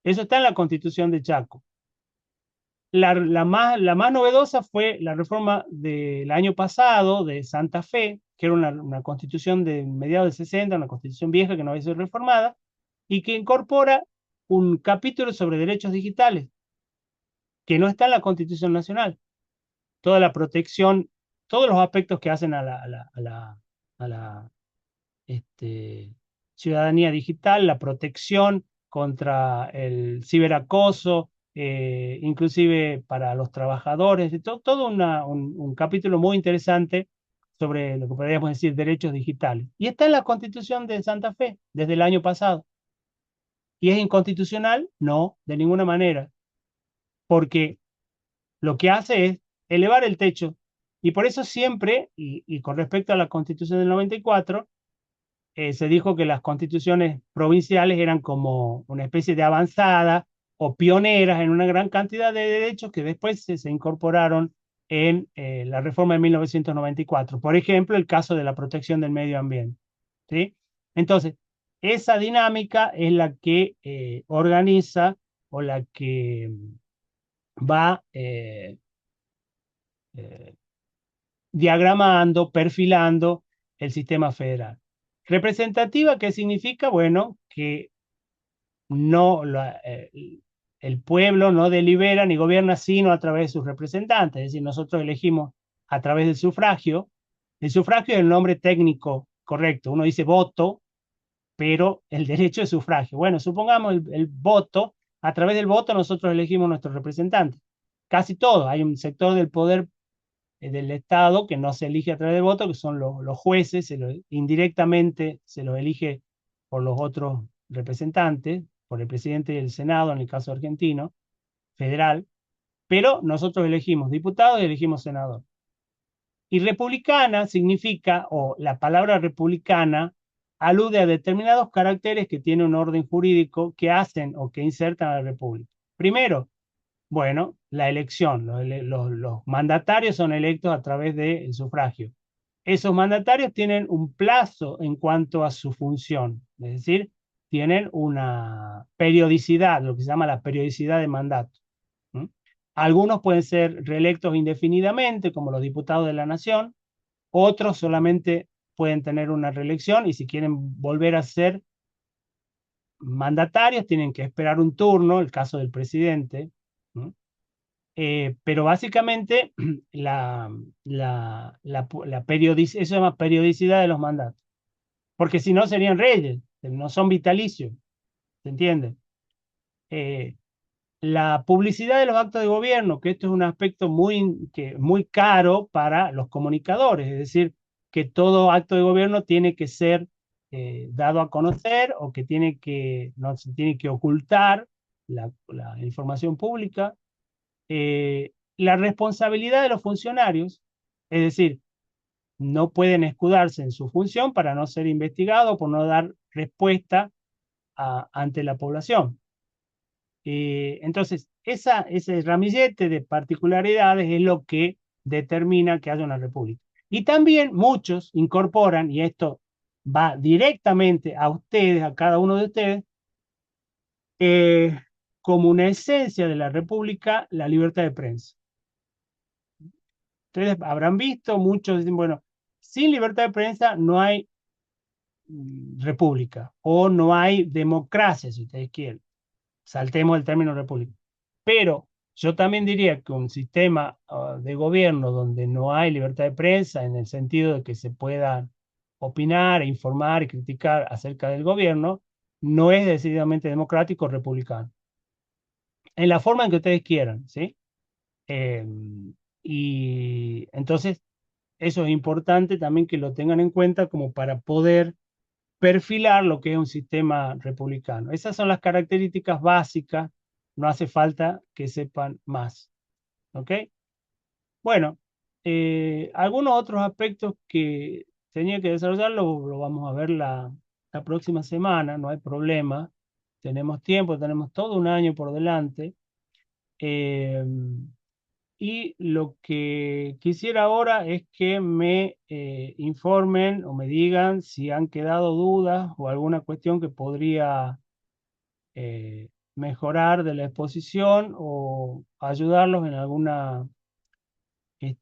Eso está en la Constitución de Chaco. La más novedosa fue la reforma del año pasado de Santa Fe, que era una constitución de mediados del 60, una constitución vieja que no había sido reformada, y que incorpora un capítulo sobre derechos digitales, que no está en la Constitución Nacional. Toda la protección, todos los aspectos que hacen a la ciudadanía digital, la protección contra el ciberacoso, inclusive para los trabajadores, todo un capítulo muy interesante sobre lo que podríamos decir derechos digitales. Y está en la Constitución de Santa Fe desde el año pasado. ¿Y es inconstitucional? No, de ninguna manera, porque lo que hace es elevar el techo. Y por eso siempre, y con respecto a la Constitución del 94, se dijo que las constituciones provinciales eran como una especie de avanzada o pioneras en una gran cantidad de derechos que después se incorporaron en la reforma de 1994. Por ejemplo, el caso de la protección del medio ambiente. ¿Sí? Entonces, esa dinámica es la que organiza o la que va eh, diagramando, perfilando el sistema federal. Representativa, ¿qué significa? Bueno, que no el pueblo no delibera ni gobierna sino a través de sus representantes, es decir, nosotros elegimos a través del sufragio. El sufragio es el nombre técnico correcto, uno dice voto, pero el derecho es sufragio. Bueno, supongamos el voto, a través del voto nosotros elegimos nuestros representantes. Casi todo, hay un sector del poder del Estado que no se elige a través del voto, que son los jueces, indirectamente se los elige por los otros representantes, por el presidente y el Senado, en el caso argentino, federal, pero nosotros elegimos diputados y elegimos senador. Y republicana significa, o la palabra republicana alude a determinados caracteres que tiene un orden jurídico que hacen o que insertan a la república. Primero, bueno, la elección. Los mandatarios son electos a través del sufragio. Esos mandatarios tienen un plazo en cuanto a su función, es decir, tienen una periodicidad, lo que se llama la periodicidad de mandato. ¿Mm? Algunos pueden ser reelectos indefinidamente, como los diputados de la Nación, otros solamente pueden tener una reelección y si quieren volver a ser mandatarios tienen que esperar un turno, el caso del presidente. ¿Mm? Pero básicamente eso se llama periodicidad de los mandatos, porque si no serían reyes, no son vitalicios, ¿se entiende? Eh, la publicidad de los actos de gobierno, que esto es un aspecto muy caro para los comunicadores, es decir, que todo acto de gobierno tiene que ser dado a conocer o que no se tiene que ocultar la información pública. La responsabilidad de los funcionarios, es decir, no pueden escudarse en su función para no ser investigados por no dar respuesta ante la población. Entonces, ese ramillete de particularidades es lo que determina que haya una república. Y también muchos incorporan, y esto va directamente a ustedes, a cada uno de ustedes, como una esencia de la república, la libertad de prensa. Ustedes habrán visto, muchos dicen, bueno, sin libertad de prensa no hay república o no hay democracia, si ustedes quieren. Saltemos el término república. Pero yo también diría que un sistema de gobierno donde no hay libertad de prensa, en el sentido de que se pueda opinar, informar y criticar acerca del gobierno, no es decididamente democrático o republicano. En la forma en que ustedes quieran, ¿sí? Eh, y entonces, eso es importante también que lo tengan en cuenta como para poder perfilar lo que es un sistema republicano. Esas son las características básicas, no hace falta que sepan más. ¿Ok? Bueno, algunos otros aspectos que tenía que desarrollar lo vamos a ver la próxima semana, no hay problema. Tenemos tiempo, tenemos todo un año por delante. Eh, y lo que quisiera ahora es que me informen o me digan si han quedado dudas o alguna cuestión que podría mejorar de la exposición o ayudarlos en alguna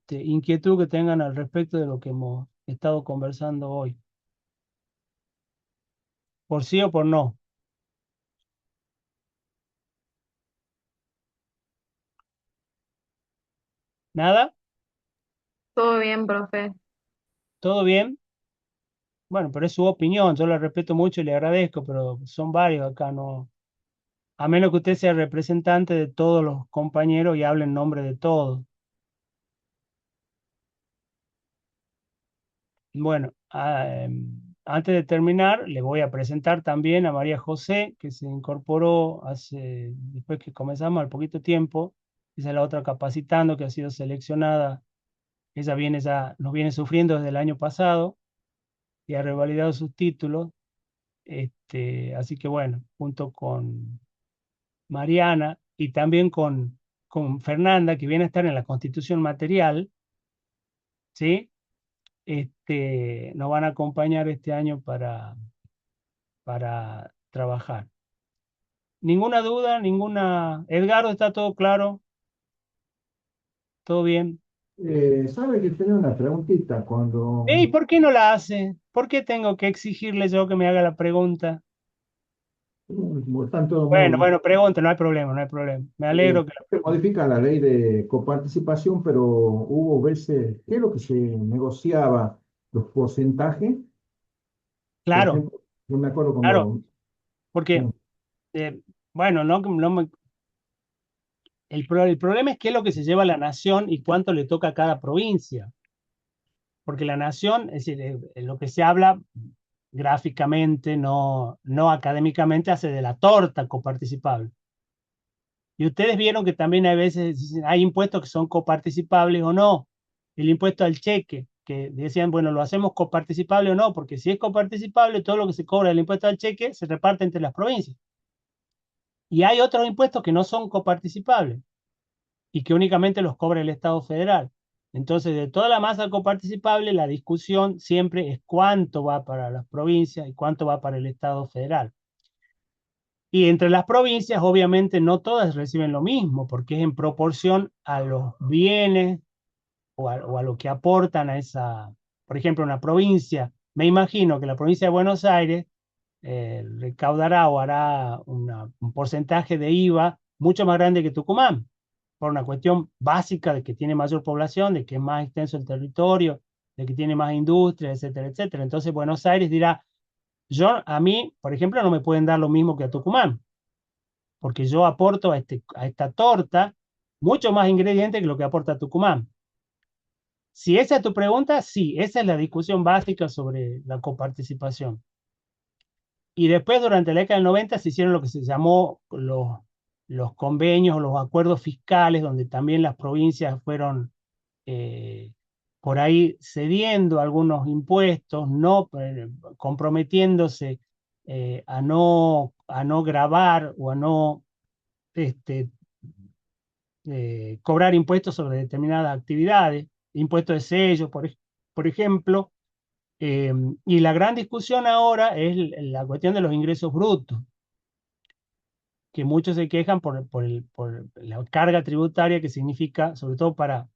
inquietud que tengan al respecto de lo que hemos estado conversando hoy. Por sí o por no. ¿Nada? Todo bien, profe. ¿Todo bien? Bueno, pero es su opinión, yo la respeto mucho y le agradezco, pero son varios acá, no. A menos que usted sea representante de todos los compañeros y hable en nombre de todos. Bueno, antes de terminar, le voy a presentar también a María José, que se incorporó después que comenzamos al poquito tiempo. Esa es la otra capacitando que ha sido seleccionada. Ella nos viene sufriendo desde el año pasado y ha revalidado sus títulos. Así que bueno, junto con Mariana y también con Fernanda, que viene a estar en la Constitución Material, ¿sí? Nos van a acompañar este año para trabajar. Ninguna duda, ninguna. Edgardo, ¿está todo claro? ¿Todo bien? ¿Sabe que tenía una preguntita cuando ¿Y por qué no la hace? ¿Por qué tengo que exigirle yo que me haga la pregunta? están todos Bueno, muy... bueno, pregunte, no hay problema, no hay problema. Me alegro que la se pregunte. modifica la ley de coparticipación, pero hubo veces, ¿qué es lo que se negociaba? Los porcentajes, por Claro, ejemplo, yo me acuerdo claro, cuando... porque, bueno, el problema es qué es lo que se lleva a la nación y cuánto le toca a cada provincia. Porque la nación, es decir, lo que se habla gráficamente, no académicamente, hace de la torta coparticipable. Y ustedes vieron que también hay veces, hay impuestos que son coparticipables o no. El impuesto al cheque, que decían, bueno, lo hacemos coparticipable o no, porque si es coparticipable, todo lo que se cobra del impuesto al cheque se reparte entre las provincias. Y hay otros impuestos que no son coparticipables y que únicamente los cobra el Estado federal. Entonces, de toda la masa coparticipable, la discusión siempre es cuánto va para las provincias y cuánto va para el Estado federal. Y entre las provincias, obviamente, no todas reciben lo mismo, porque es en proporción a los bienes o a lo que aportan a esa, por ejemplo, una provincia. Me imagino que la provincia de Buenos Aires recaudará o hará un porcentaje de IVA mucho más grande que Tucumán, por una cuestión básica de que tiene mayor población, de que es más extenso el territorio, de que tiene más industria, etcétera, etcétera. Entonces Buenos Aires dirá, a mí, por ejemplo, no me pueden dar lo mismo que a Tucumán, porque yo aporto a esta torta mucho más ingredientes que lo que aporta Tucumán. Si esa es tu pregunta, sí, esa es la discusión básica sobre la coparticipación. Y después, durante la década del 90, se hicieron lo que se llamó los convenios o los acuerdos fiscales, donde también las provincias fueron eh, por ahí cediendo algunos impuestos, no comprometiéndose a no gravar o a no este, cobrar impuestos sobre determinadas actividades, impuestos de sello, por ejemplo. Y la gran discusión ahora es la cuestión de los ingresos brutos, que muchos se quejan por la carga tributaria que significa, sobre todo para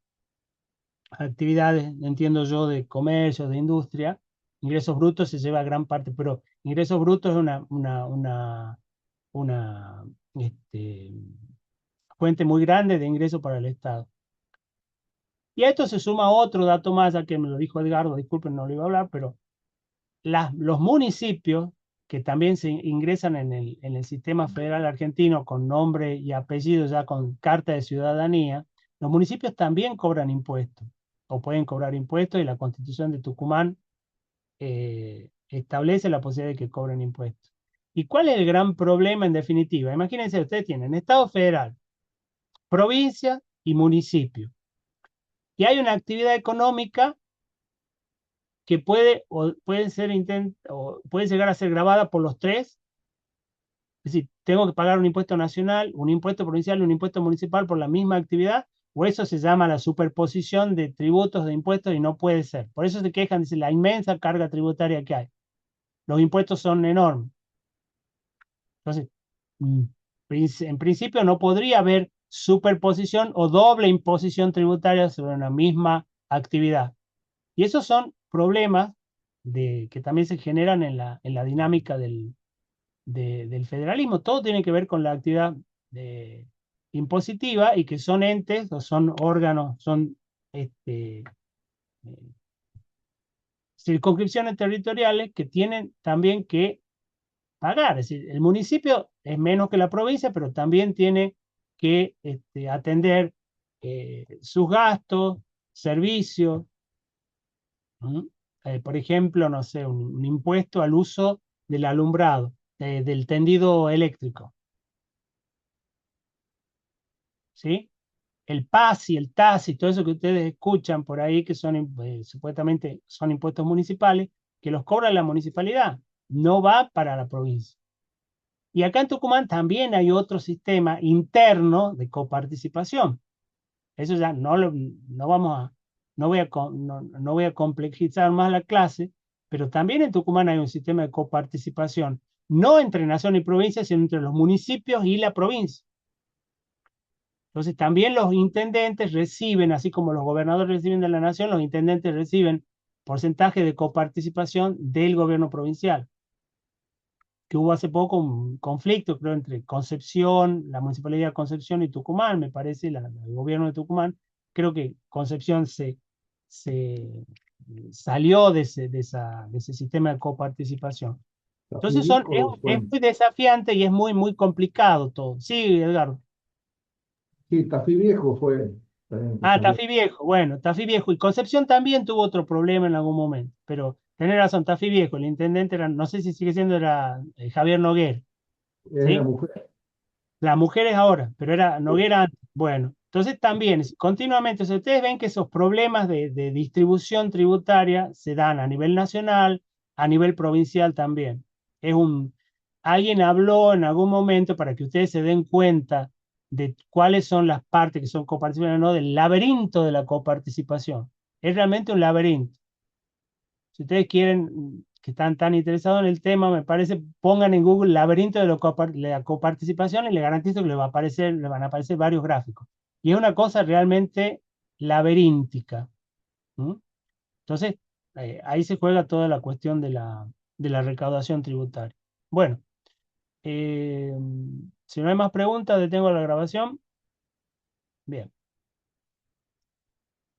actividades, entiendo yo, de comercio, de industria. Ingresos brutos se lleva gran parte, pero ingresos brutos es una fuente muy grande de ingresos para el Estado. Y a esto se suma otro dato más, ya que me lo dijo Edgardo, disculpen, no lo iba a hablar, pero los municipios que también se ingresan en el sistema federal argentino con nombre y apellido, ya con carta de ciudadanía, los municipios también cobran impuestos o pueden cobrar impuestos y la Constitución de Tucumán establece la posibilidad de que cobren impuestos. ¿Y cuál es el gran problema en definitiva? Imagínense, ustedes tienen Estado federal, provincia y municipio. Y hay una actividad económica que puede llegar a ser grabada por los tres. Es decir, tengo que pagar un impuesto nacional, un impuesto provincial y un impuesto municipal por la misma actividad, o eso se llama la superposición de tributos, de impuestos, y no puede ser. Por eso se quejan, dice, la inmensa carga tributaria que hay. Los impuestos son enormes. Entonces, en principio no podría haber superposición o doble imposición tributaria sobre una misma actividad. Y esos son problemas que también se generan en la dinámica del federalismo. Todo tiene que ver con la actividad impositiva, y que son entes o son órganos, son circunscripciones territoriales que tienen también que pagar. Es decir, el municipio es menos que la provincia, pero también tiene que atender sus gastos, servicios. Por ejemplo, no sé, un impuesto al uso del alumbrado, del tendido eléctrico. ¿Sí? El PASI, el TASI, todo eso que ustedes escuchan por ahí, que son supuestamente son impuestos municipales, que los cobra la municipalidad, no va para la provincia. Y acá en Tucumán también hay otro sistema interno de coparticipación. Eso ya no vamos a, no voy a complejizar más la clase, pero también en Tucumán hay un sistema de coparticipación, no entre nación y provincia, sino entre los municipios y la provincia. Entonces también los intendentes reciben, así como los gobernadores reciben de la nación, los intendentes reciben porcentaje de coparticipación del gobierno provincial. Que hubo hace poco un conflicto, creo, entre Concepción, la municipalidad de Concepción y Tucumán, me parece, el gobierno de Tucumán. Creo que Concepción se salió de ese sistema de coparticipación. Tafí Entonces Viejo es fue. muy desafiante y es muy, muy complicado todo. Sí, Edgardo. Sí, Tafí Viejo fue también que Ah, salió. Tafí Viejo, bueno, Tafí Viejo. Y Concepción también tuvo otro problema en algún momento, pero tenés razón, Tafí Viejo, el intendente era, no sé si sigue siendo, era Javier Noguera, Era ¿sí? mujer. La mujer es ahora, pero era Noguera antes. Bueno, entonces también, continuamente, si ustedes ven que esos problemas de distribución tributaria se dan a nivel nacional, a nivel provincial también. Alguien habló en algún momento para que ustedes se den cuenta de cuáles son las partes que son coparticipaciones, no, del laberinto de la coparticipación. Es realmente un laberinto. Si ustedes quieren, que están tan interesados en el tema, me parece, pongan en Google laberinto de la coparticipación, y les garantizo que le van a aparecer varios gráficos. Y es una cosa realmente laberíntica. ¿Mm? Entonces, ahí se juega toda la cuestión de la recaudación tributaria. Bueno, si no hay más preguntas, detengo la grabación. Bien.